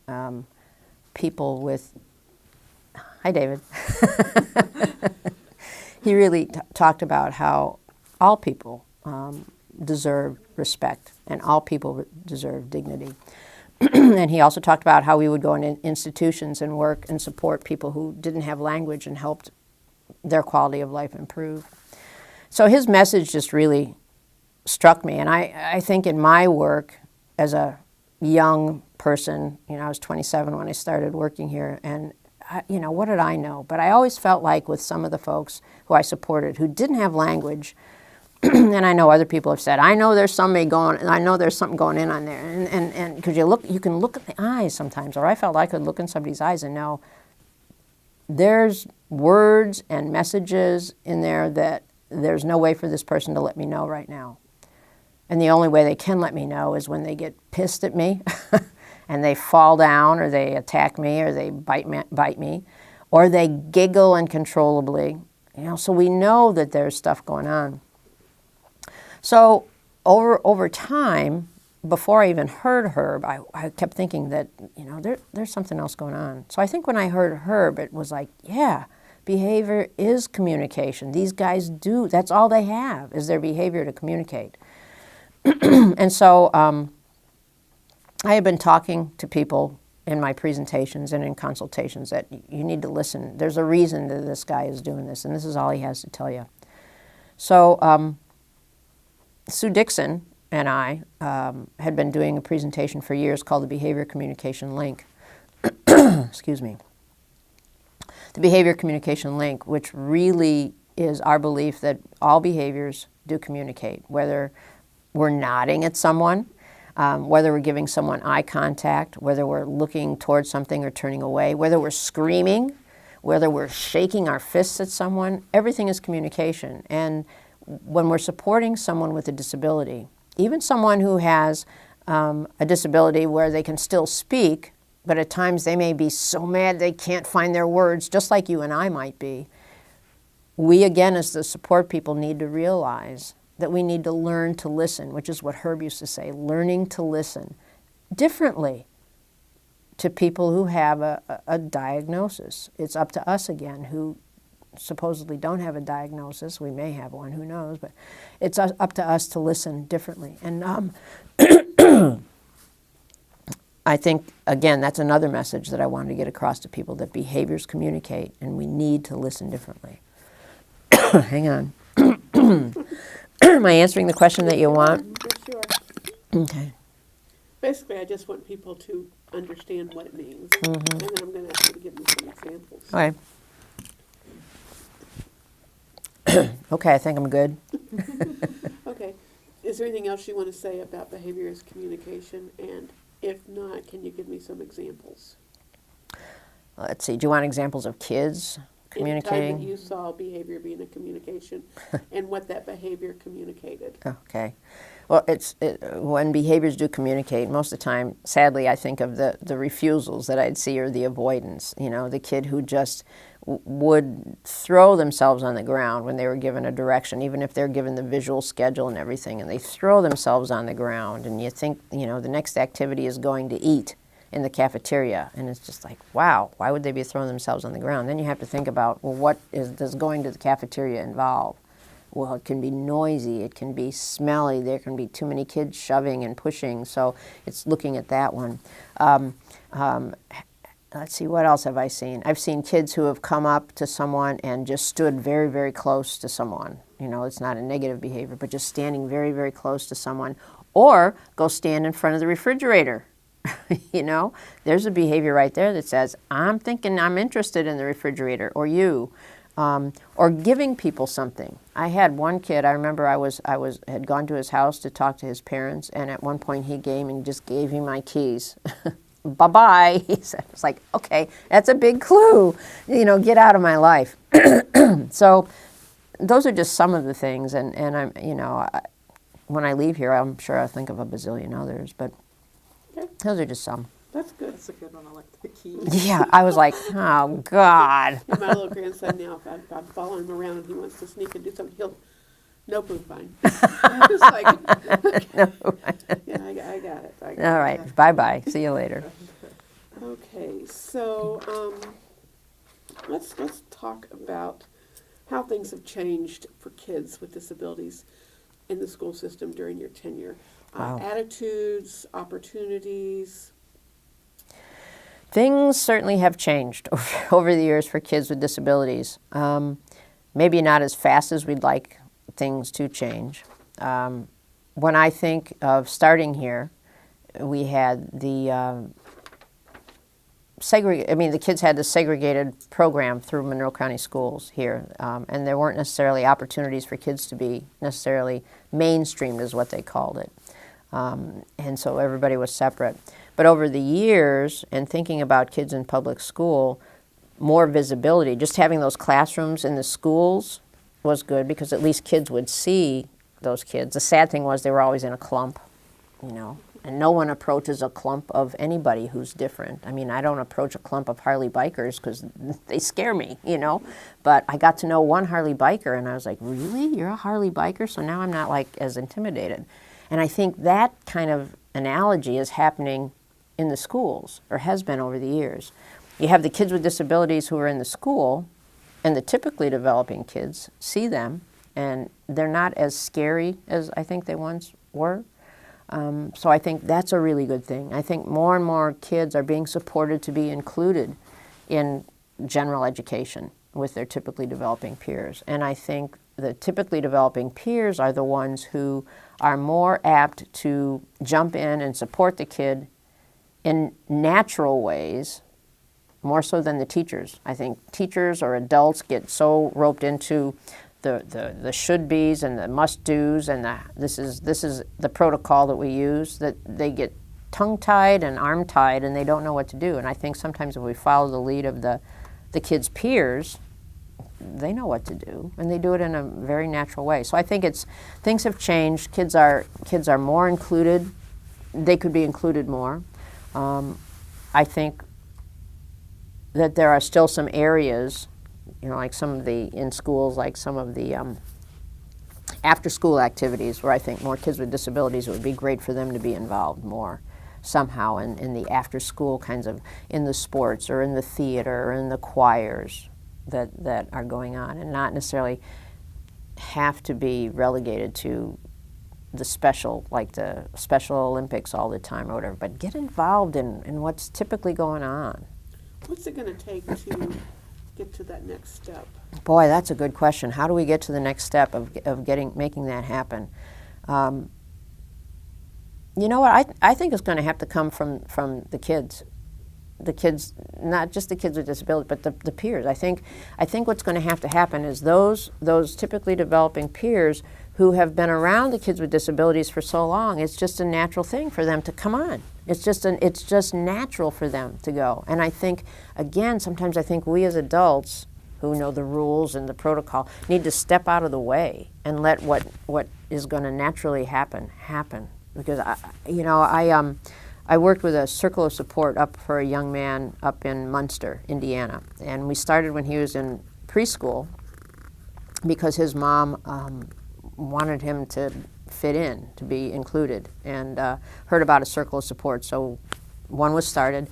people with, hi David. He really talked about how all people deserve respect and all people deserve dignity. And he also talked about how we would go into institutions and work and support people who didn't have language and helped their quality of life improve. So his message just really struck me. And I think in my work as a young person, I was 27 when I started working here, and what did I know? But I always felt like with some of the folks who I supported who didn't have language, and I know other people have said, I know there's something going in on there, and because you can look at the eyes sometimes, or I felt I could look in somebody's eyes and know there's words and messages in there that there's no way for this person to let me know right now. And the only way they can let me know is when they get pissed at me and they fall down, or they attack me, or they bite me, or they giggle uncontrollably. So we know that there's stuff going on. So over time, before I even heard Herb, I kept thinking that, there's something else going on. So I think when I heard Herb, it was like, yeah, behavior is communication. These guys do, that's all they have, is their behavior to communicate. And so I had been talking to people in my presentations and in consultations that you need to listen. There's a reason that this guy is doing this, and this is all he has to tell you. So Sue Dixon and I had been doing a presentation for years called the Behavior Communication Link. Excuse me. The Behavior Communication Link, which really is our belief that all behaviors do communicate, whether we're nodding at someone, whether we're giving someone eye contact, whether we're looking towards something or turning away, whether we're screaming, whether we're shaking our fists at someone, everything is communication. And when we're supporting someone with a disability, even someone who has a disability where they can still speak, but at times they may be so mad they can't find their words, just like you and I might be, we again as the support people need to realize that we need to learn to listen, which is what Herb used to say, learning to listen differently to people who have a diagnosis. It's up to us again who supposedly don't have a diagnosis. We may have one, who knows, but it's up to us to listen differently. And I think, again, that's another message that I wanted to get across to people, that behaviors communicate and we need to listen differently. Hang on. Am I answering the question that you want? Sure. Okay. Basically, I just want people to understand what it means. And then I'm going to ask you to give me some examples. All right. Okay, I think I'm good. Okay. Is there anything else you want to say about behavior as communication? And if not, can you give me some examples? Let's see, do you want examples of kids communicating? In the time that you saw behavior being a communication and what that behavior communicated. Okay. Well, when behaviors do communicate, most of the time, sadly, I think of the refusals that I'd see or the avoidance. You know, the kid who just would throw themselves on the ground when they were given a direction, even if they're given the visual schedule and everything, and they throw themselves on the ground, and you think, you know, the next activity is going to eat in the cafeteria, and it's just like, wow, why would they be throwing themselves on the ground? Then you have to think about, well, does going to the cafeteria involve? Well, it can be noisy, it can be smelly, there can be too many kids shoving and pushing, so it's looking at that one. Let's see, what else have I seen? I've seen kids who have come up to someone and just stood very, very close to someone. You know, it's not a negative behavior, but just standing very, very close to someone. Or go stand in front of the refrigerator. You know, there's a behavior right there that says, I'm thinking I'm interested in the refrigerator, or you. Or giving people something. I had one kid, I remember had gone to his house to talk to his parents, and at one point he came and just gave me my keys. Bye-bye, he said. It's like, okay, that's a big clue. You know, get out of my life. So those are just some of the things, and I'm, you know, when I leave here, I'm sure I'll think of a bazillion others, but those are just some. That's good. That's a good one. I like the keys. Yeah, I was like, oh, God. And my little grandson now, if I'm following him around and he wants to sneak and do something, he'll, nope, I'm fine. I'm just like, No. yeah, I got it. All right, bye-bye. See you later. Okay, so let's talk about how things have changed for kids with disabilities in the school system during your tenure. Wow. Attitudes, opportunities. Things certainly have changed over the years for kids with disabilities. Maybe not as fast as we'd like things to change. When I think of starting here, we had the the kids had the segregated program through Monroe County Schools here, and there weren't necessarily opportunities for kids to be necessarily mainstreamed, is what they called it. And so everybody was separate. But over the years, and thinking about kids in public school, more visibility, just having those classrooms in the schools was good because at least kids would see those kids. The sad thing was they were always in a clump, you know, and no one approaches a clump of anybody who's different. I mean, I don't approach a clump of Harley bikers because they scare me, you know, but I got to know one Harley biker and I was like, really? You're a Harley biker? So now I'm not like as intimidated. And I think that kind of analogy is happening in the schools, or has been over the years. You have the kids with disabilities who are in the school, and the typically developing kids see them, and they're not as scary as I think they once were. So I think that's a really good thing. I think more and more kids are being supported to be included in general education with their typically developing peers. And I think the typically developing peers are the ones who are more apt to jump in and support the kid in natural ways, more so than the teachers. I think teachers or adults get so roped into the should-bes and the must-dos and this is the protocol that we use, that they get tongue-tied and arm-tied and they don't know what to do. And I think sometimes if we follow the lead of the kids' peers, they know what to do, and they do it in a very natural way. So I think things have changed. Kids are more included. They could be included more. I think that there are still some areas, like in schools, like some of the after-school activities where I think more kids with disabilities, it would be great for them to be involved more somehow in the after-school kinds of, in the sports or in the theater or in the choirs that are going on, and not necessarily have to be relegated to the Special Olympics all the time or whatever, but get involved in what's typically going on. What's it going to take to get to that next step? Boy, that's a good question. How do we get to the next step of making that happen? You know what? I think it's going to have to come from the kids. The kids, not just the kids with disabilities, but the peers. I think what's going to have to happen is those typically developing peers who have been around the kids with disabilities for so long, it's just a natural thing for them to come on. It's just natural for them to go. And I think, again, sometimes I think we as adults who know the rules and the protocol need to step out of the way and let what is going to naturally happen. Because I worked with a circle of support up for a young man up in Munster, Indiana, and we started when he was in preschool because his mom wanted him to fit in, to be included, and heard about a circle of support. So one was started,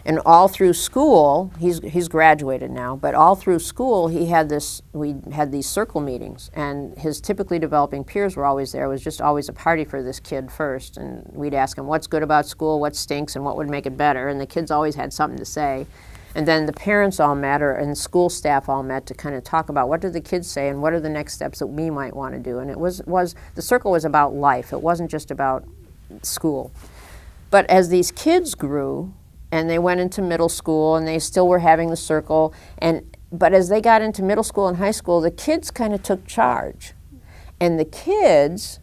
and all through school, he's graduated now, but all through school we had these circle meetings, and his typically developing peers were always there. It was just always a party for this kid first, and we'd ask him what's good about school, what stinks, and what would make it better, and the kids always had something to say. And then the parents all met, and school staff all met to kind of talk about what did the kids say and what are the next steps that we might want to do. And the circle was about life. It wasn't just about school. But as these kids grew, and they went into middle school, and they still were having the circle, but as they got into middle school and high school, the kids kind of took charge. And the kids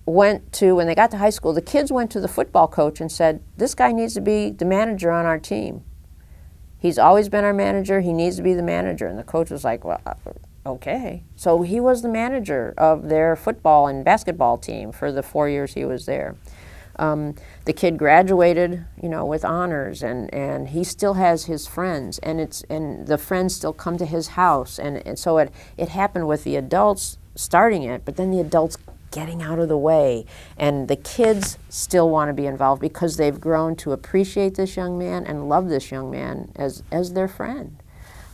when they got to high school, the kids went to the football coach and said, this guy needs to be the manager on our team. He's always been our manager. He needs to be the manager. And the coach was like, well, okay. So he was the manager of their football and basketball team for the 4 years he was there. The kid graduated, with honors, and he still has his friends, and the friends still come to his house. And so it happened with the adults starting it, but then the adults getting out of the way. And the kids still want to be involved because they've grown to appreciate this young man and love this young man as their friend.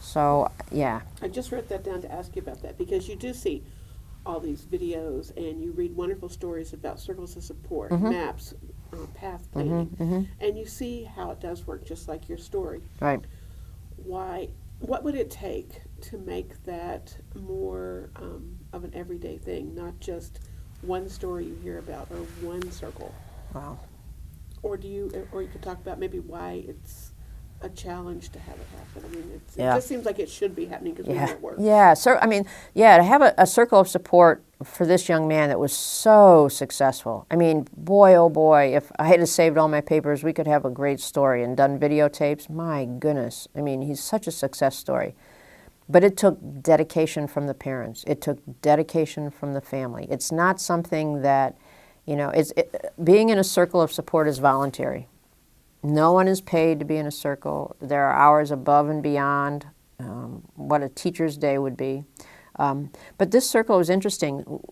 So, yeah. I just wrote that down to ask you about that, because you do see all these videos and you read wonderful stories about circles of support, maps, path planning, and you see how it does work, just like your story. Right. What would it take to make that more of an everyday thing, not just one story you hear about or one circle? Wow. Or you could talk about maybe why it's a challenge to have it happen. I mean, it Yeah. just seems like it should be happening because we know it works. Yeah. So to have a circle of support for this young man that was so successful. I mean, boy, oh boy, if I had saved all my papers, we could have a great story and done videotapes. My goodness. I mean, he's such a success story. But it took dedication from the parents. It took dedication from the family. It's not something that, being in a circle of support is voluntary. No one is paid to be in a circle. There are hours above and beyond what a teacher's day would be. But this circle was interesting.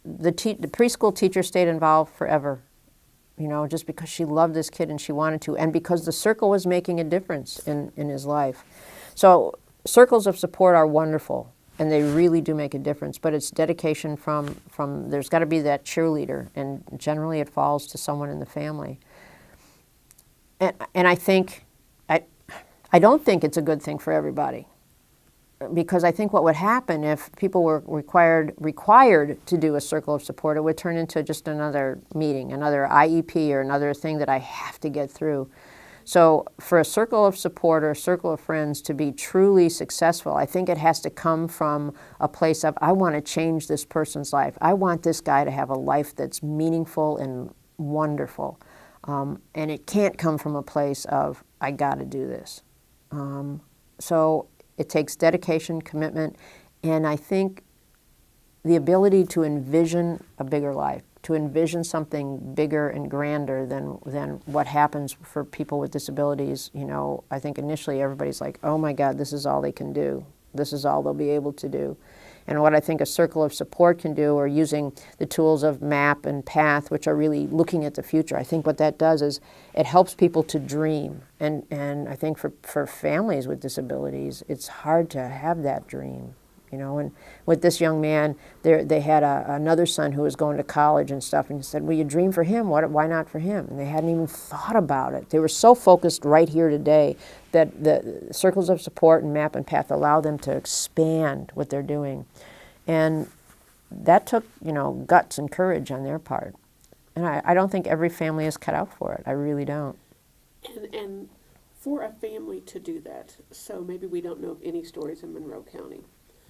The preschool teacher stayed involved forever, just because she loved this kid and she wanted to, and because the circle was making a difference in his life. So circles of support are wonderful. and they really do make a difference. But it's dedication from there's got to be that cheerleader, and generally it falls to someone in the family. And I think, I don't think it's a good thing for everybody, because I think what would happen if people were required to do a circle of support, it would turn into just another meeting, another IEP, or another thing that I have to get through. So for a circle of support or a circle of friends to be truly successful, I think it has to come from a place of, I want to change this person's life. I want this guy to have a life that's meaningful and wonderful. And it can't come from a place of, I got to do this. So it takes dedication, commitment, and I think the ability to envision a bigger life, to envision something bigger and grander than what happens for people with disabilities. You know, I think initially everybody's like, oh my God, this is all they can do. This is all they'll be able to do. And what I think a circle of support can do, or using the tools of MAP and PATH, which are really looking at the future, I think what that does is it helps people to dream. And I think for families with disabilities, it's hard to have that dream. You know, and with this young man, they had another son who was going to college and stuff, and he said, well, you dream for him, why not for him? And they hadn't even thought about it. They were so focused right here today that the circles of support and MAP and PATH allow them to expand what they're doing. And that took, you know, guts and courage on their part. And I don't think every family is cut out for it. I really don't. And for a family to do that, so maybe we don't know of any stories in Monroe County.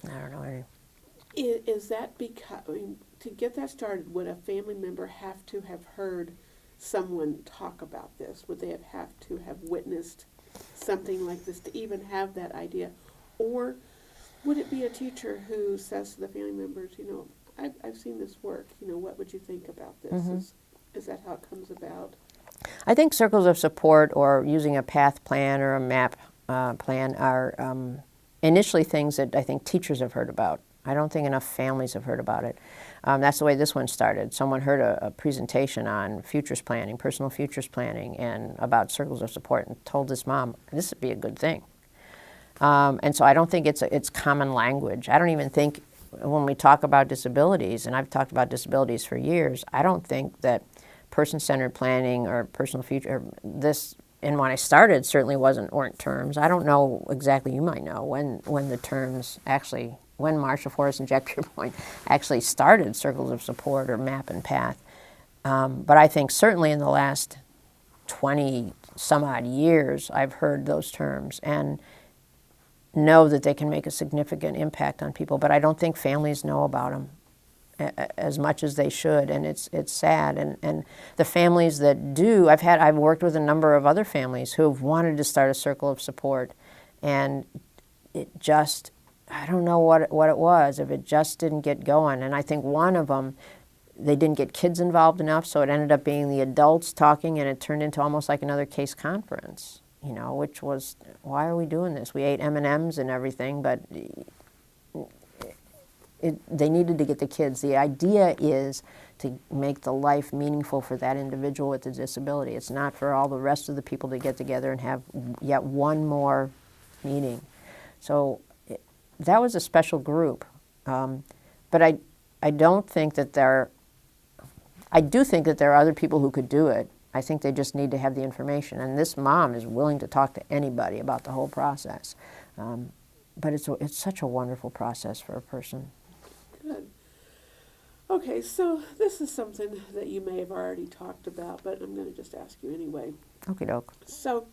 I don't know any. Is that because, I mean, to get that started, would a family member have to have heard someone talk about this? Would they have to have witnessed something like this to even have that idea? Or would it be a teacher who says to the family members, you know, I've seen this work, you know, what would you think about this? Mm-hmm. Is that how it comes about? I think circles of support, or using a PATH plan or a MAP plan, are initially things that I think teachers have heard about. I don't think enough families have heard about it. That's the way this one started. Someone heard a presentation on futures planning, personal futures planning, and about circles of support, and told his mom, this would be a good thing. And so I don't think it's common language. I don't even think when we talk about disabilities, and I've talked about disabilities for years, I don't think that person-centered planning or personal future, or this, and when I started, certainly weren't terms. I don't know exactly, you might know, when the terms actually, when Marshall Forrest and Jack Pierpoint actually started circles of support or MAP and PATH. But I think certainly in the last 20 some odd years, I've heard those terms and know that they can make a significant impact on people, but I don't think families know about them as much as they should, and it's sad. And the families that do, I've worked with a number of other families who have wanted to start a circle of support, and it just, I don't know what it was, if it just didn't get going. And I think one of them, they didn't get kids involved enough, so it ended up being the adults talking, and it turned into almost like another case conference, you know, which was, why are we doing this? We ate M&Ms and everything, but they needed to get the kids. The idea is to make the life meaningful for that individual with a disability. It's not for all the rest of the people to get together and have yet one more meeting. So that was a special group. But I don't think that I do think that there are other people who could do it. I think they just need to have the information. And this mom is willing to talk to anybody about the whole process. But it's such a wonderful process for a person. Good. Okay, so this is something that you may have already talked about, but I'm going to just ask you anyway. Okie doke. So,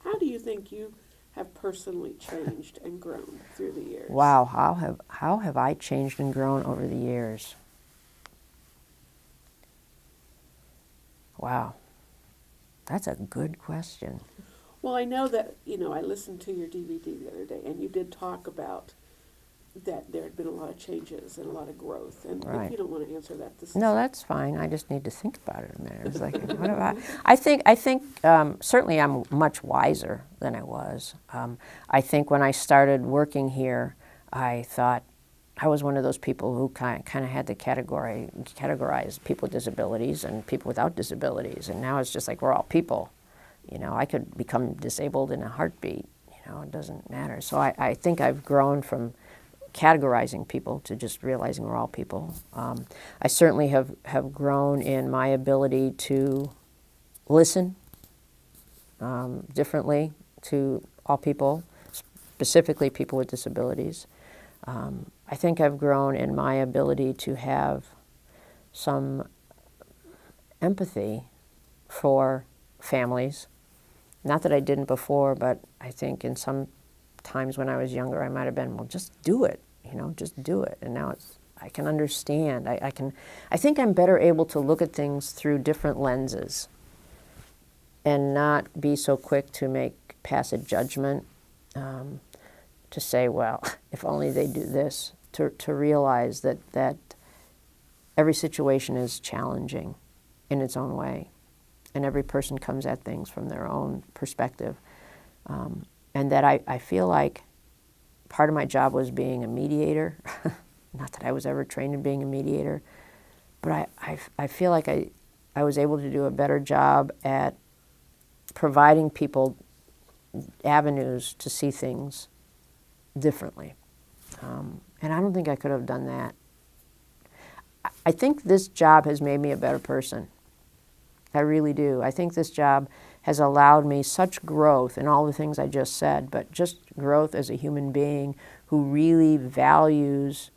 how do you think you have personally changed and grown through the years? Wow, how have I changed and grown over the years? Wow, that's a good question. Well, I know that, you know, I listened to your DVD the other day, and you did talk about that there had been a lot of changes and a lot of growth. And Right. if you don't want to answer that, this No, is... that's fine. I just need to think about it a minute. It's like, what about? I think certainly I'm much wiser than I was. I think when I started working here, I thought I was one of those people who kind of had to categorize people with disabilities and people without disabilities, and now it's just like we're all people. You know, I could become disabled in a heartbeat. You know, it doesn't matter. So I think I've grown from categorizing people to just realizing we're all people. I certainly have grown in my ability to listen differently to all people, specifically people with disabilities. I think I've grown in my ability to have some empathy for families. Not that I didn't before, but I think in some times when I was younger, I might have been, well, just do it, just do it. And now I can understand. I think I'm better able to look at things through different lenses and not be so quick to pass a judgment, to say, well, if only they do this, to realize that every situation is challenging in its own way, and every person comes at things from their own perspective. And that I feel like part of my job was being a mediator. Not that I was ever trained in being a mediator, but I feel like I was able to do a better job at providing people avenues to see things differently. And I don't think I could have done that. I think this job has made me a better person. I really do. I think this job has allowed me such growth in all the things I just said, but just growth as a human being who really values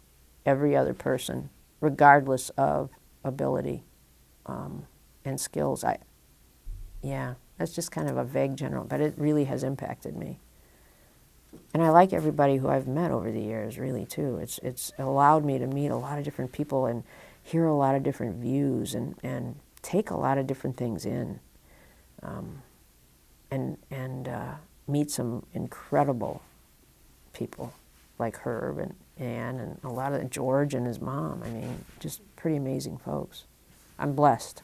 every other person, regardless of ability and skills. That's just kind of a vague general, but it really has impacted me. And I like everybody who I've met over the years, really, too. It's allowed me to meet a lot of different people and hear a lot of different views and take a lot of different things in, and meet some incredible people like Herb and Ann and a lot of George and his mom. I mean, just pretty amazing folks. I'm blessed.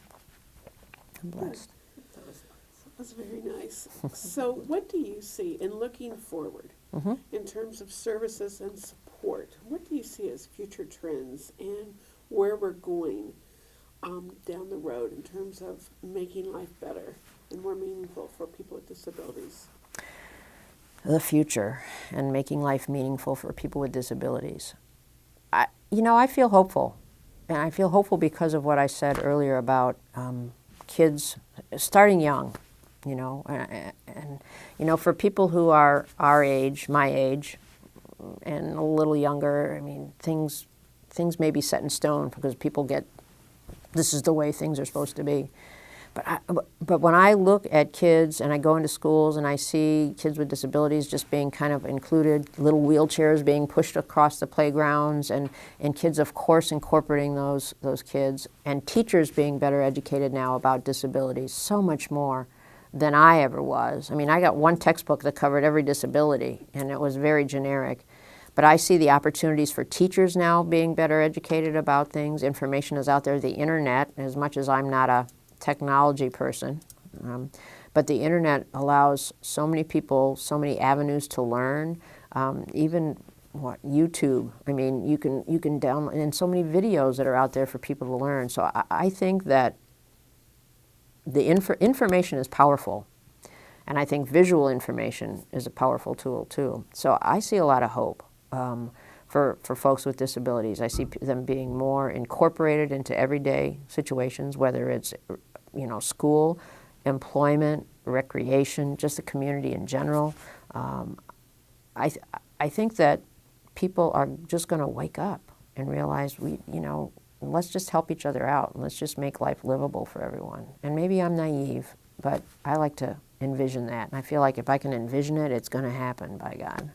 That's very nice. So what do you see in looking forward in terms of services and support? What do you see as future trends and where we're going down the road in terms of making life better and more meaningful for people with disabilities? The future and making life meaningful for people with disabilities. I feel hopeful. And I feel hopeful because of what I said earlier about kids starting young, and for people who are our age, my age, and a little younger, I mean, things may be set in stone because people this is the way things are supposed to be. But when I look at kids and I go into schools and I see kids with disabilities just being kind of included, little wheelchairs being pushed across the playgrounds, and kids, of course, incorporating those kids, and teachers being better educated now about disabilities, so much more than I ever was. I mean, I got one textbook that covered every disability, and it was very generic. But I see the opportunities for teachers now being better educated about things. Information is out there. The internet, as much as I'm not a technology person, but the internet allows so many people, so many avenues to learn. Even YouTube. I mean, you can download, and so many videos that are out there for people to learn. So I think that the information is powerful, and I think visual information is a powerful tool too. So I see a lot of hope for folks with disabilities. I see them being more incorporated into everyday situations, whether it's school, employment, recreation, just the community in general. I think that people are just going to wake up and realize let's just help each other out and let's just make life livable for everyone. And maybe I'm naive, but I like to envision that. And I feel like if I can envision it, it's going to happen, by God.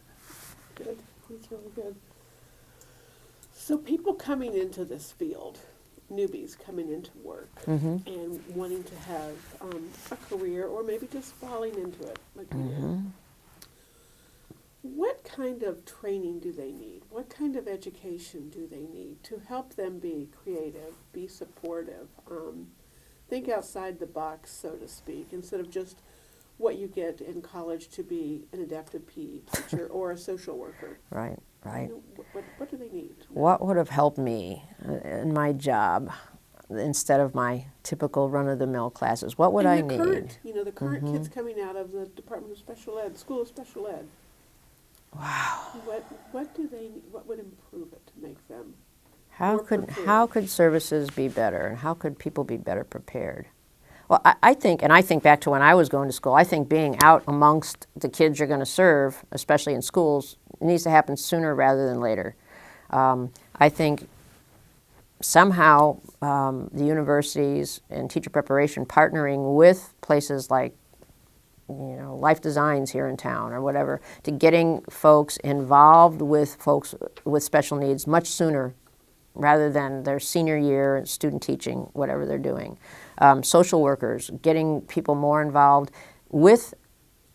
Good. That's really good. So people coming into this field, newbies coming into work and wanting to have a career or maybe just falling into it like we did. What kind of training do they need? What kind of education do they need to help them be creative, be supportive, think outside the box, so to speak, instead of just what you get in college to be an adaptive PE teacher or a social worker? Right. What do they need? What would have helped me in my job instead of my typical run-of-the-mill classes? What would I need? The current kids coming out of the Department of Special Ed, School of Special Ed. Wow. What would improve it to make them How more could prepared? services be better, and how could people be better prepared? Well, I think, and I think back to when I was going to school, I think being out amongst the kids you're going to serve, especially in schools, needs to happen sooner rather than later. I think somehow the universities and teacher preparation partnering with places like Life Designs here in town or whatever, to getting folks involved with folks with special needs much sooner rather than their senior year student teaching, whatever they're doing. Social workers, getting people more involved with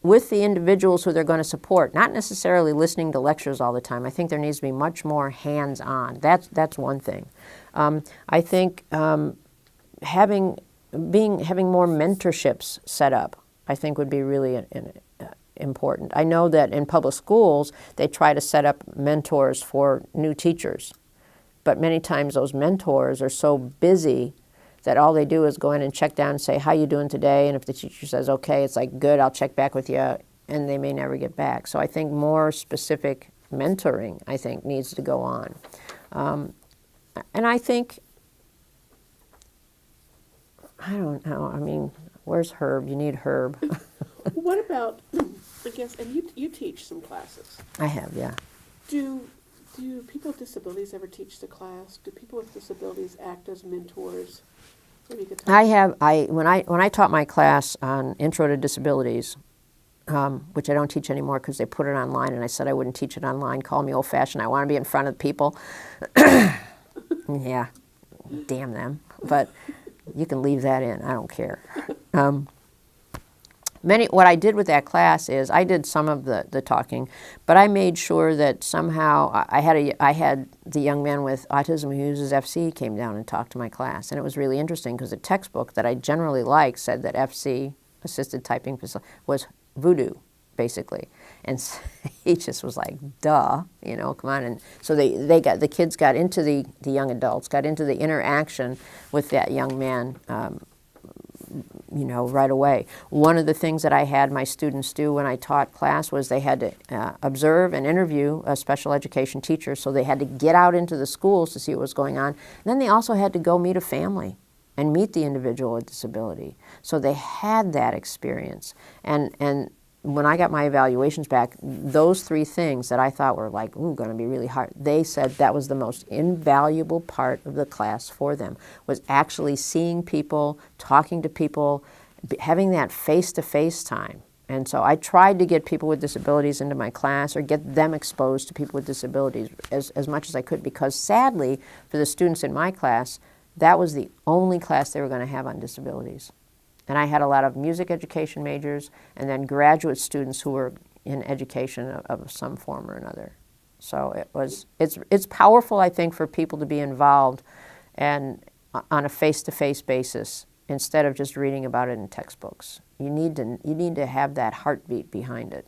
the individuals who they're going to support, not necessarily listening to lectures all the time. I think there needs to be much more hands-on. That's one thing. I think having more mentorships set up, I think would be really important. I know that in public schools they try to set up mentors for new teachers, but many times those mentors are so busy that all they do is go in and check down and say, how you doing today? And if the teacher says, okay, it's like, good, I'll check back with you, and they may never get back. So I think more specific mentoring, I think, needs to go on. And I think, I don't know, I mean, where's Herb? You need Herb. What about, I guess, and you teach some classes. I have, yeah. Do people with disabilities ever teach the class? Do people with disabilities act as mentors? Maybe you could talk. When I taught my class on Intro to Disabilities, which I don't teach anymore because they put it online, and I said I wouldn't teach it online. Call me old-fashioned. I want to be in front of people. Yeah, damn them. But you can leave that in. I don't care. What I did with that class is I did some of the talking, but I made sure that somehow I had the young man with autism who uses FC came down and talked to my class, and it was really interesting because the textbook that I generally like said that FC, assisted typing, was voodoo, basically, and he just was like, duh, come on. And so the kids got into the young adults got into the interaction with that young man. Right away. One of the things that I had my students do when I taught class was they had to observe and interview a special education teacher, so they had to get out into the schools to see what was going on. And then they also had to go meet a family and meet the individual with disability. So they had that experience. And when I got my evaluations back, those three things that I thought were like, going to be really hard, they said that was the most invaluable part of the class for them, was actually seeing people, talking to people, having that face-to-face time. And so I tried to get people with disabilities into my class or get them exposed to people with disabilities as much as I could, because sadly, for the students in my class, that was the only class they were going to have on disabilities. And I had a lot of music education majors and then graduate students who were in education of some form or another. So it's powerful, I think, for people to be involved and on a face-to-face basis instead of just reading about it in textbooks. You need to have that heartbeat behind it.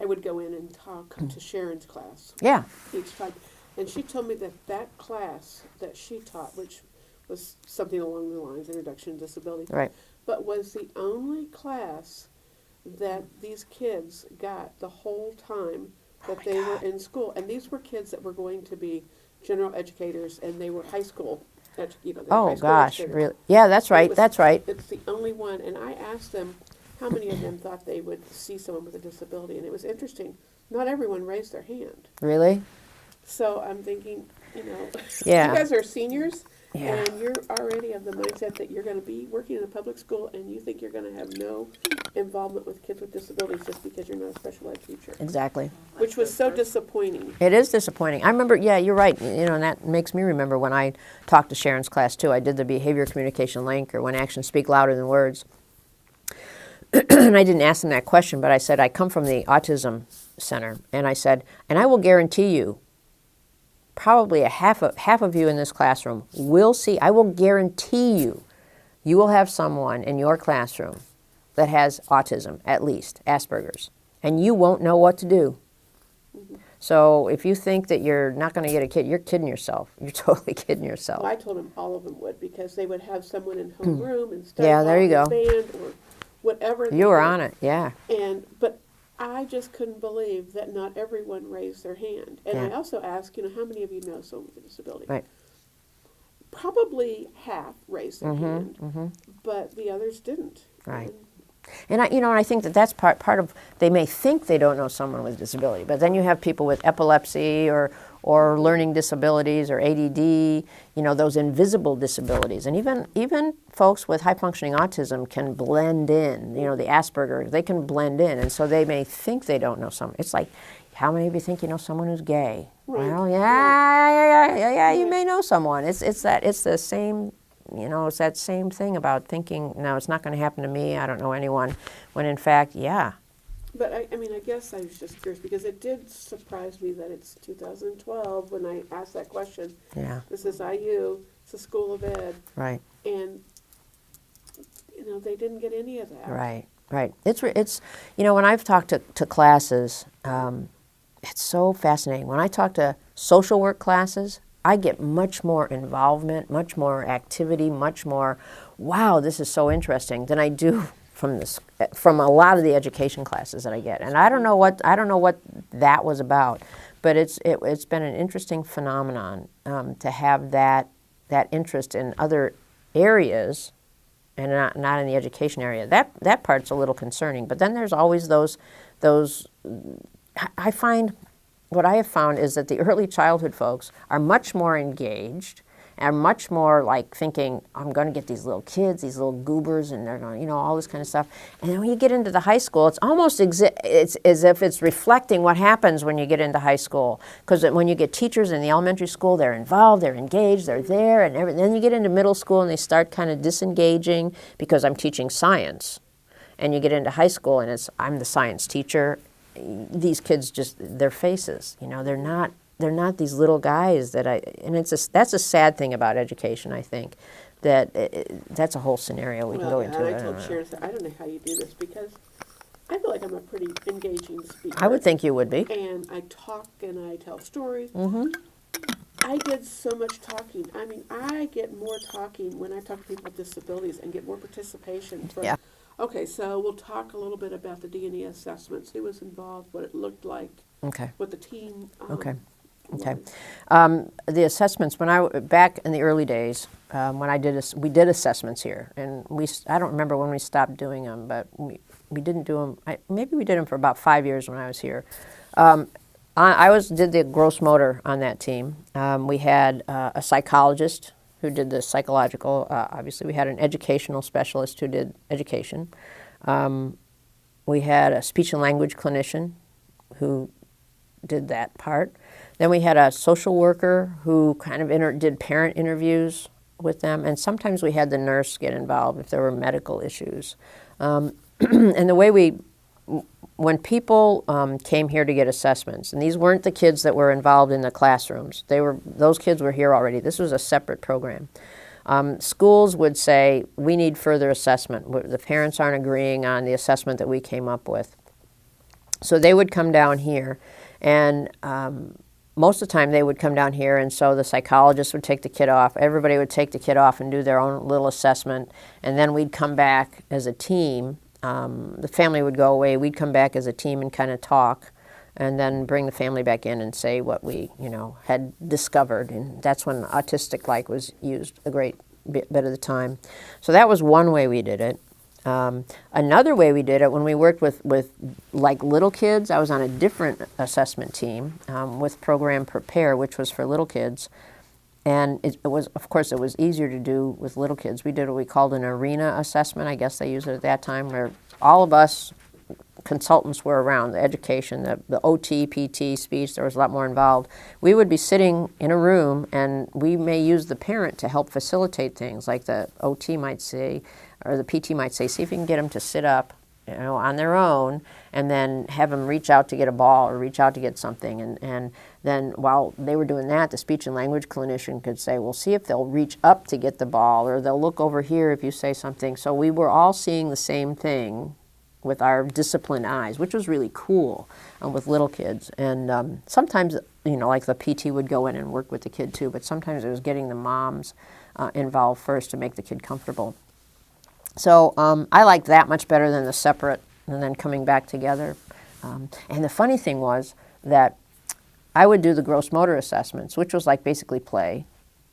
I would go in and talk to Sharon's class. Yeah. Each time. And she told me that class that she taught, which was something along the lines, Introduction to Disability, Right. but was the only class that these kids got the whole time that they were in school. And these were kids that were going to be general educators, and they were high school educators. Oh, gosh, really? Yeah, that's right, that's right. It's the only one. And I asked them how many of them thought they would see someone with a disability. And it was interesting. Not everyone raised their hand. Really? So I'm thinking, Yeah. you guys are seniors. Yeah. And you're already of the mindset that you're going to be working in a public school, and you think you're going to have no involvement with kids with disabilities just because you're not a special ed teacher. Exactly. Which was so disappointing. It is disappointing. I remember, yeah, you're right. And that makes me remember when I talked to Sharon's class, too. I did the behavior communication link, or when actions speak louder than words. And I didn't ask them that question, but I said, I come from the Autism Center. And I said, and I will guarantee you, probably half of you in this classroom will see, I will guarantee you will have someone in your classroom that has autism, at least, Asperger's, and you won't know what to do. Mm-hmm. So if you think that you're not going to get a kid, you're kidding yourself. You're totally kidding yourself. Well, I told them all of them would, because they would have someone in homeroom and study Yeah, there you go. band or whatever. You were on it, yeah. But I just couldn't believe that not everyone raised their hand. And I Yeah. also asked, how many of you know someone with a disability? Right. Probably half raised their hand, but the others didn't. Right. And And I think that that's part of, they may think they don't know someone with disability, but then you have people with epilepsy or learning disabilities or ADD, those invisible disabilities. And even folks with high functioning autism can blend in, the Asperger, they can blend in. And so they may think they don't know someone. It's like, how many of you think you know someone who's gay? Right. Well, you Right. may know someone. It's the same. It's that same thing about thinking, no, it's not going to happen to me. I don't know anyone. When in fact, yeah. But I guess I was just curious because it did surprise me that it's 2012 when I asked that question. Yeah. This is IU, it's a school of ed, Right. and they didn't get any of that. Right. It's when I've talked to classes, it's so fascinating. When I talk to social work classes, I get much more involvement, much more activity, much more, wow, this is so interesting than I do from a lot of the education classes that I get. And I don't know what that was about, but it's been an interesting phenomenon to have that interest in other areas and not in the education area. That part's a little concerning. But then there's always those. I find what I have found is that the early childhood folks are much more engaged and much more like thinking, I'm going to get these little kids, these little goobers, and they're going, all this kind of stuff. And then when you get into the high school, it's almost it's as if it's reflecting what happens when you get into high school. Because when you get teachers in the elementary school, they're involved, they're engaged, they're there, and everything. Then you get into middle school and they start kind of disengaging because I'm teaching science. And you get into high school and I'm the science teacher. These kids their faces, they're not these little guys that's a sad thing about education, I think, that's a whole scenario we can go into. And I told Sharon, I don't know how you do this because I feel like I'm a pretty engaging speaker. I would think you would be. And I talk and I tell stories. I did so much talking. I mean, I get more talking when I talk to people with disabilities and get more participation. Yeah. Okay, so we'll talk a little bit about the D&E assessments, who was involved, what it looked like, Okay. what the team Okay. was. The assessments, back in the early days, when we did assessments here, and I don't remember when we stopped doing them, but we didn't do them. Maybe we did them for about 5 years when I was here. I did the gross motor on that team. We had a psychologist who did the psychological. Obviously, we had an educational specialist who did education. We had a speech and language clinician who did that part. Then we had a social worker who kind of did parent interviews with them, and sometimes we had the nurse get involved if there were medical issues. And the way when people came here to get assessments, and these weren't the kids that were involved in the classrooms, those kids were here already. This was a separate program. Schools would say, we need further assessment. The parents aren't agreeing on the assessment that we came up with. So they would come down here, and most of the time they would come down here, and so the psychologist would take the kid off. Everybody would take the kid off and do their own little assessment, and then we'd come back as a team. The family would go away. We'd come back as a team and kind of talk, and then bring the family back in and say what we, had discovered. And that's when autistic-like was used a great bit of the time. So that was one way we did it. Another way we did it, when we worked with like little kids, I was on a different assessment team with program Prepare, which was for little kids. And it was, of course, it was easier to do with little kids. We did what we called an arena assessment. I guess they used it at that time, where all of us consultants were around, the education, the OT, PT, speech, there was a lot more involved. We would be sitting in a room, and we may use the parent to help facilitate things, like the OT might say, or the PT might say, see if you can get them to sit up, on their own, and then have them reach out to get a ball or reach out to get something. And then while they were doing that, the speech and language clinician could say, well, see if they'll reach up to get the ball, or they'll look over here if you say something. So we were all seeing the same thing with our disciplined eyes, which was really cool with little kids. And sometimes, like the PT would go in and work with the kid too, but sometimes it was getting the moms involved first to make the kid comfortable. So I like that much better than the separate and then coming back together. And the funny thing was that I would do the gross motor assessments, which was like basically play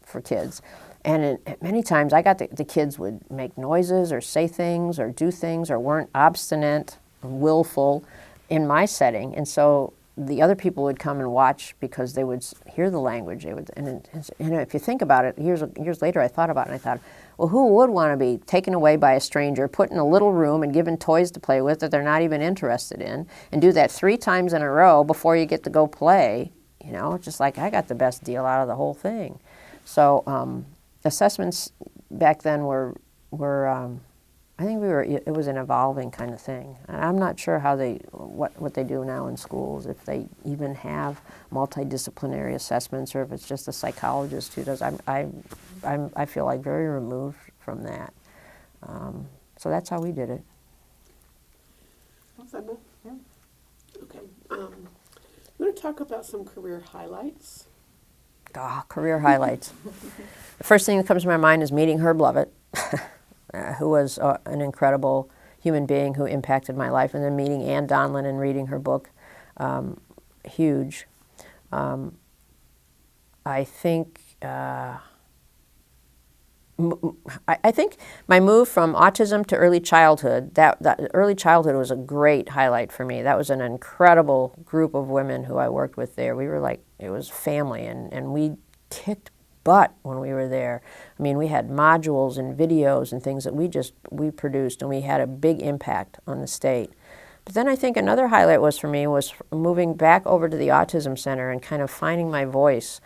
for kids. And many times I got the kids would make noises or say things or do things or weren't obstinate, willful in my setting. And so the other people would come and watch because they would hear the language. They would, and if you think about it, years later I thought about it and I thought, well, who would want to be taken away by a stranger, put in a little room and given toys to play with that they're not even interested in, and do that 3 times in a row before you get to go play? You know, just like I got the best deal out of the whole thing. So assessments back then were I think it was an evolving kind of thing. And I'm not sure how what they do now in schools, if they even have multidisciplinary assessments or if it's just a psychologist who does. I feel like very removed from that. So that's how we did it. Emma? Yeah. Okay. I'm going to talk about some career highlights. Career highlights. The first thing that comes to my mind is meeting Herb Lovett, who was an incredible human being who impacted my life, and then meeting Ann Donlan and reading her book, huge. I think I think my move from autism to early childhood, that early childhood was a great highlight for me. That was an incredible group of women who I worked with there. We were like, it was family, and we kicked butt when we were there. I mean, we had modules and videos and things that we produced, and we had a big impact on the state. But then I think another highlight for me was moving back over to the Autism Center and kind of finding my voice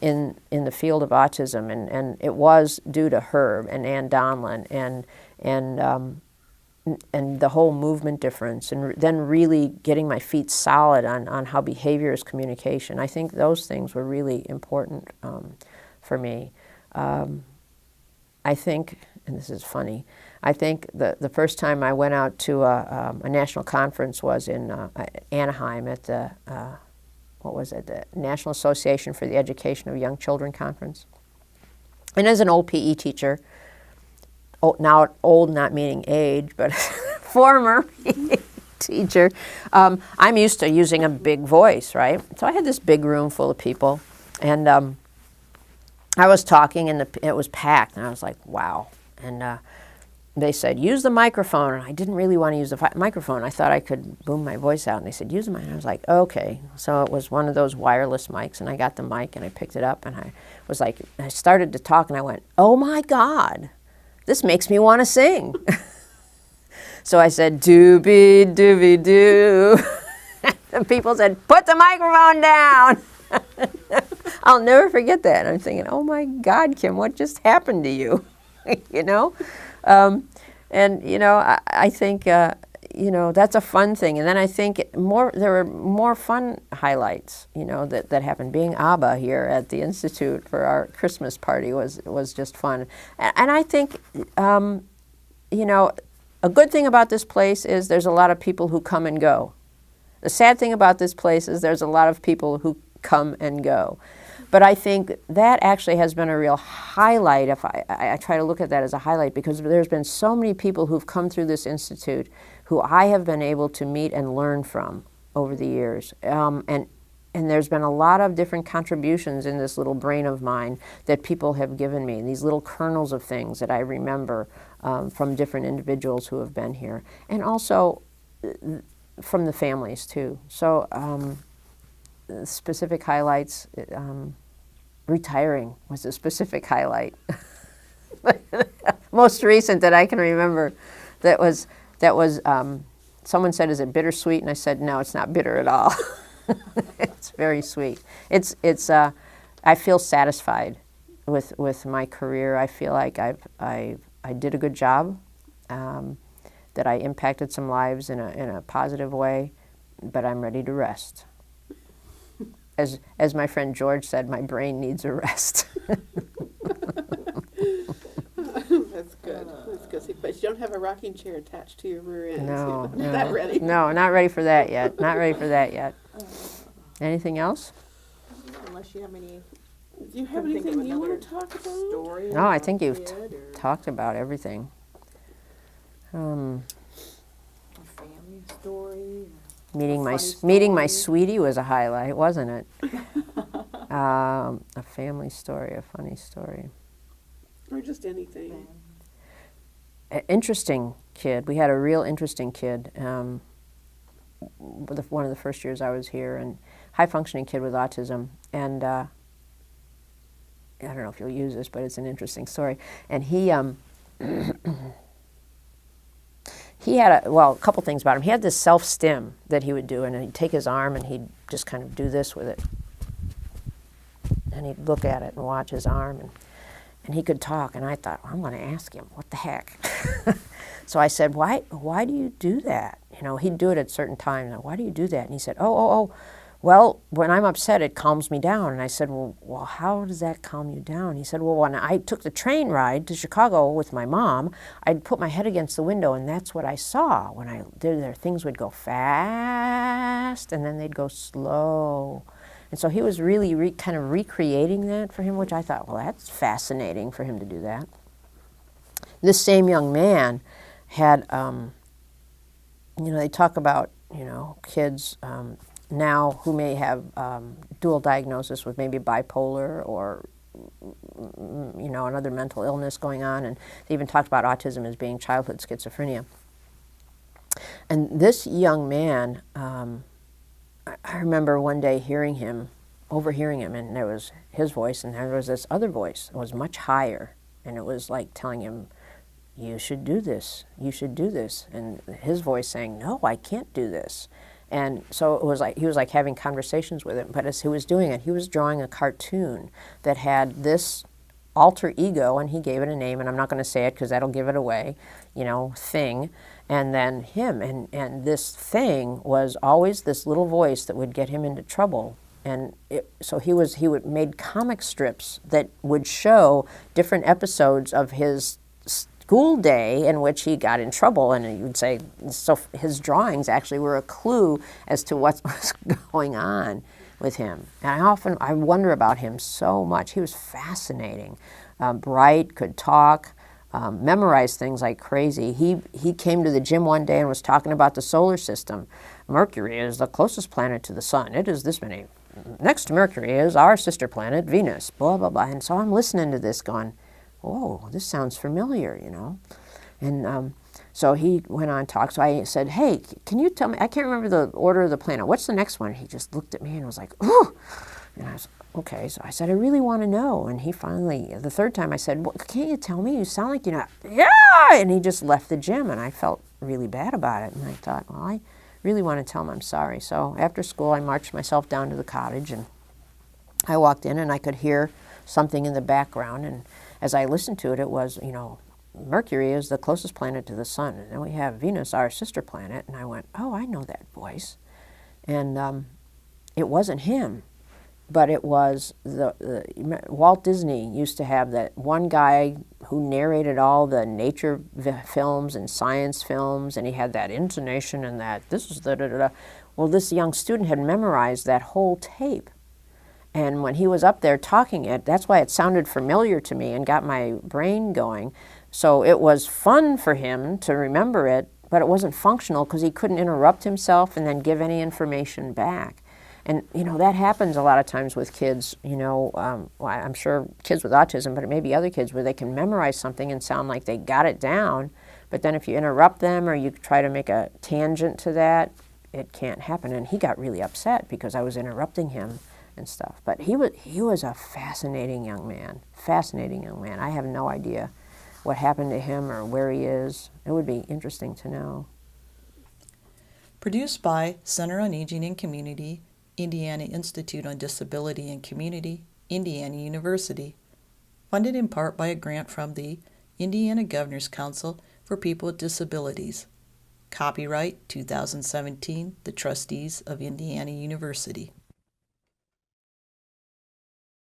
in the field of autism, and it was due to Herb and Ann Donlan and the whole movement difference, and then really getting my feet solid on how behavior is communication. I think those things were really important for me. I think, and this is funny, I think the first time I went out to a national conference was in Anaheim at the, the National Association for the Education of Young Children Conference. And as an old PE teacher, now old not meaning age, but former PE teacher, I'm used to using a big voice, right? So I had this big room full of people, and I was talking, and it was packed, and I was like, wow. And they said, use the microphone, and I didn't really want to use the microphone. I thought I could boom my voice out, and they said, use the mic. And I was like, okay. So it was one of those wireless mics, and I got the mic, and I picked it up, and I started to talk, and I went, oh my God, this makes me want to sing. So I said, doobie, doobie, doo. And people said, put the microphone down. I'll never forget that. I'm thinking, oh my God, Kim, what just happened to you? You know? And, you know, I think, you know, that's a fun thing. And then I think there were more fun highlights, you know, that happened. Being ABBA here at the Institute for our Christmas party was just fun. And I think, you know, a good thing about this place is there's a lot of people who come and go. The sad thing about this place is there's a lot of people who come and go. But I think that actually has been a real highlight, if I try to look at that as a highlight, because there's been so many people who've come through this institute who I have been able to meet and learn from over the years. And there's been a lot of different contributions in this little brain of mine that people have given me, these little kernels of things that I remember from different individuals who have been here. And also from the families, too. So specific highlights, retiring was a specific highlight. Most recent that I can remember, that was someone said, is it bittersweet? And I said, no, it's not bitter at all. It's very sweet. I feel satisfied with my career. I feel like I did a good job, that I impacted some lives in a positive way, but I'm ready to rest. As my friend George said, my brain needs a rest. That's good. That's good. But you don't have a rocking chair attached to your rear end. No, so you're not ready. No, not ready for that yet. Not ready for that yet. Anything else? Unless you have any. Do you have anything you want to talk about? Story? No, I think you've talked about everything. A family story. Meeting my funny meeting my story. sweetie was a highlight, wasn't it? A family story, a funny story. Or just anything. Interesting kid. We had a real interesting kid. One of the first years I was here, and high functioning kid with autism. And I don't know if you'll use this, but it's an interesting story. And he he had a couple things about him. He had this self-stim that he would do, and he'd take his arm and he'd just kind of do this with it. And he'd look at it and watch his arm, and he could talk. And I thought, well, I'm going to ask him, what the heck? So I said, why do you do that? You know, he'd do it at certain times. Why do you do that? And he said, well, when I'm upset, it calms me down. And I said, well, how does that calm you down? He said, well, when I took the train ride to Chicago with my mom, I'd put my head against the window, and that's what I saw. When there things would go fast, and then they'd go slow. And so he was really kind of recreating that for him, which I thought, well, that's fascinating for him to do that. This same young man had, they talk about, kids now who may have dual diagnosis with maybe bipolar or, another mental illness going on. And they even talked about autism as being childhood schizophrenia. And this young man, I remember one day overhearing him, and there was his voice, and there was this other voice. It was much higher, and it was like telling him, you should do this, you should do this. And his voice saying, no, I can't do this. And so it was like he was like having conversations with him. But as he was doing it, he was drawing a cartoon that had this alter ego, and he gave it a name, and I'm not going to say it because that'll give it away, thing. And then him, and this thing was always this little voice that would get him into trouble. And so he would made comic strips that would show different episodes of his school day in which he got in trouble, and he would say, so his drawings actually were a clue as to what was going on with him. And I wonder about him so much. He was fascinating, bright, could talk, memorized things like crazy. He came to the gym one day and was talking about the solar system. Mercury is the closest planet to the sun. It is this many. Next to Mercury is our sister planet, Venus, blah, blah, blah. And so I'm listening to this going, whoa, this sounds familiar, And so he went on to talk. So I said, hey, can you tell me, I can't remember the order of the planet. What's the next one? He just looked at me and was like, ooh. And I was, okay. So I said, I really want to know. And he finally, the third time I said, well, can't you tell me? You sound like you're not, yeah. And he just left the gym, and I felt really bad about it. And I thought, well, I really want to tell him I'm sorry. So after school, I marched myself down to the cottage, and I walked in, and I could hear something in the background. And as I listened to it, it was, Mercury is the closest planet to the sun. And then we have Venus, our sister planet. And I went, oh, I know that voice. And it wasn't him, but it was Walt Disney used to have that one guy who narrated all the nature films and science films, and he had that intonation and that, this is da-da-da-da. Well, this young student had memorized that whole tape. And when he was up there talking it, that's why it sounded familiar to me and got my brain going. So it was fun for him to remember it, but it wasn't functional because he couldn't interrupt himself and then give any information back. And, that happens a lot of times with kids, I'm sure kids with autism, but it may be other kids where they can memorize something and sound like they got it down. But then if you interrupt them or you try to make a tangent to that, it can't happen. And he got really upset because I was interrupting him and stuff. But he was a fascinating young man. I have no idea what happened to him or where he is. It would be interesting to know. Produced by Center on Aging and Community, Indiana Institute on Disability and Community, Indiana University. Funded in part by a grant from the Indiana Governor's Council for People with Disabilities. Copyright 2017, the Trustees of Indiana University.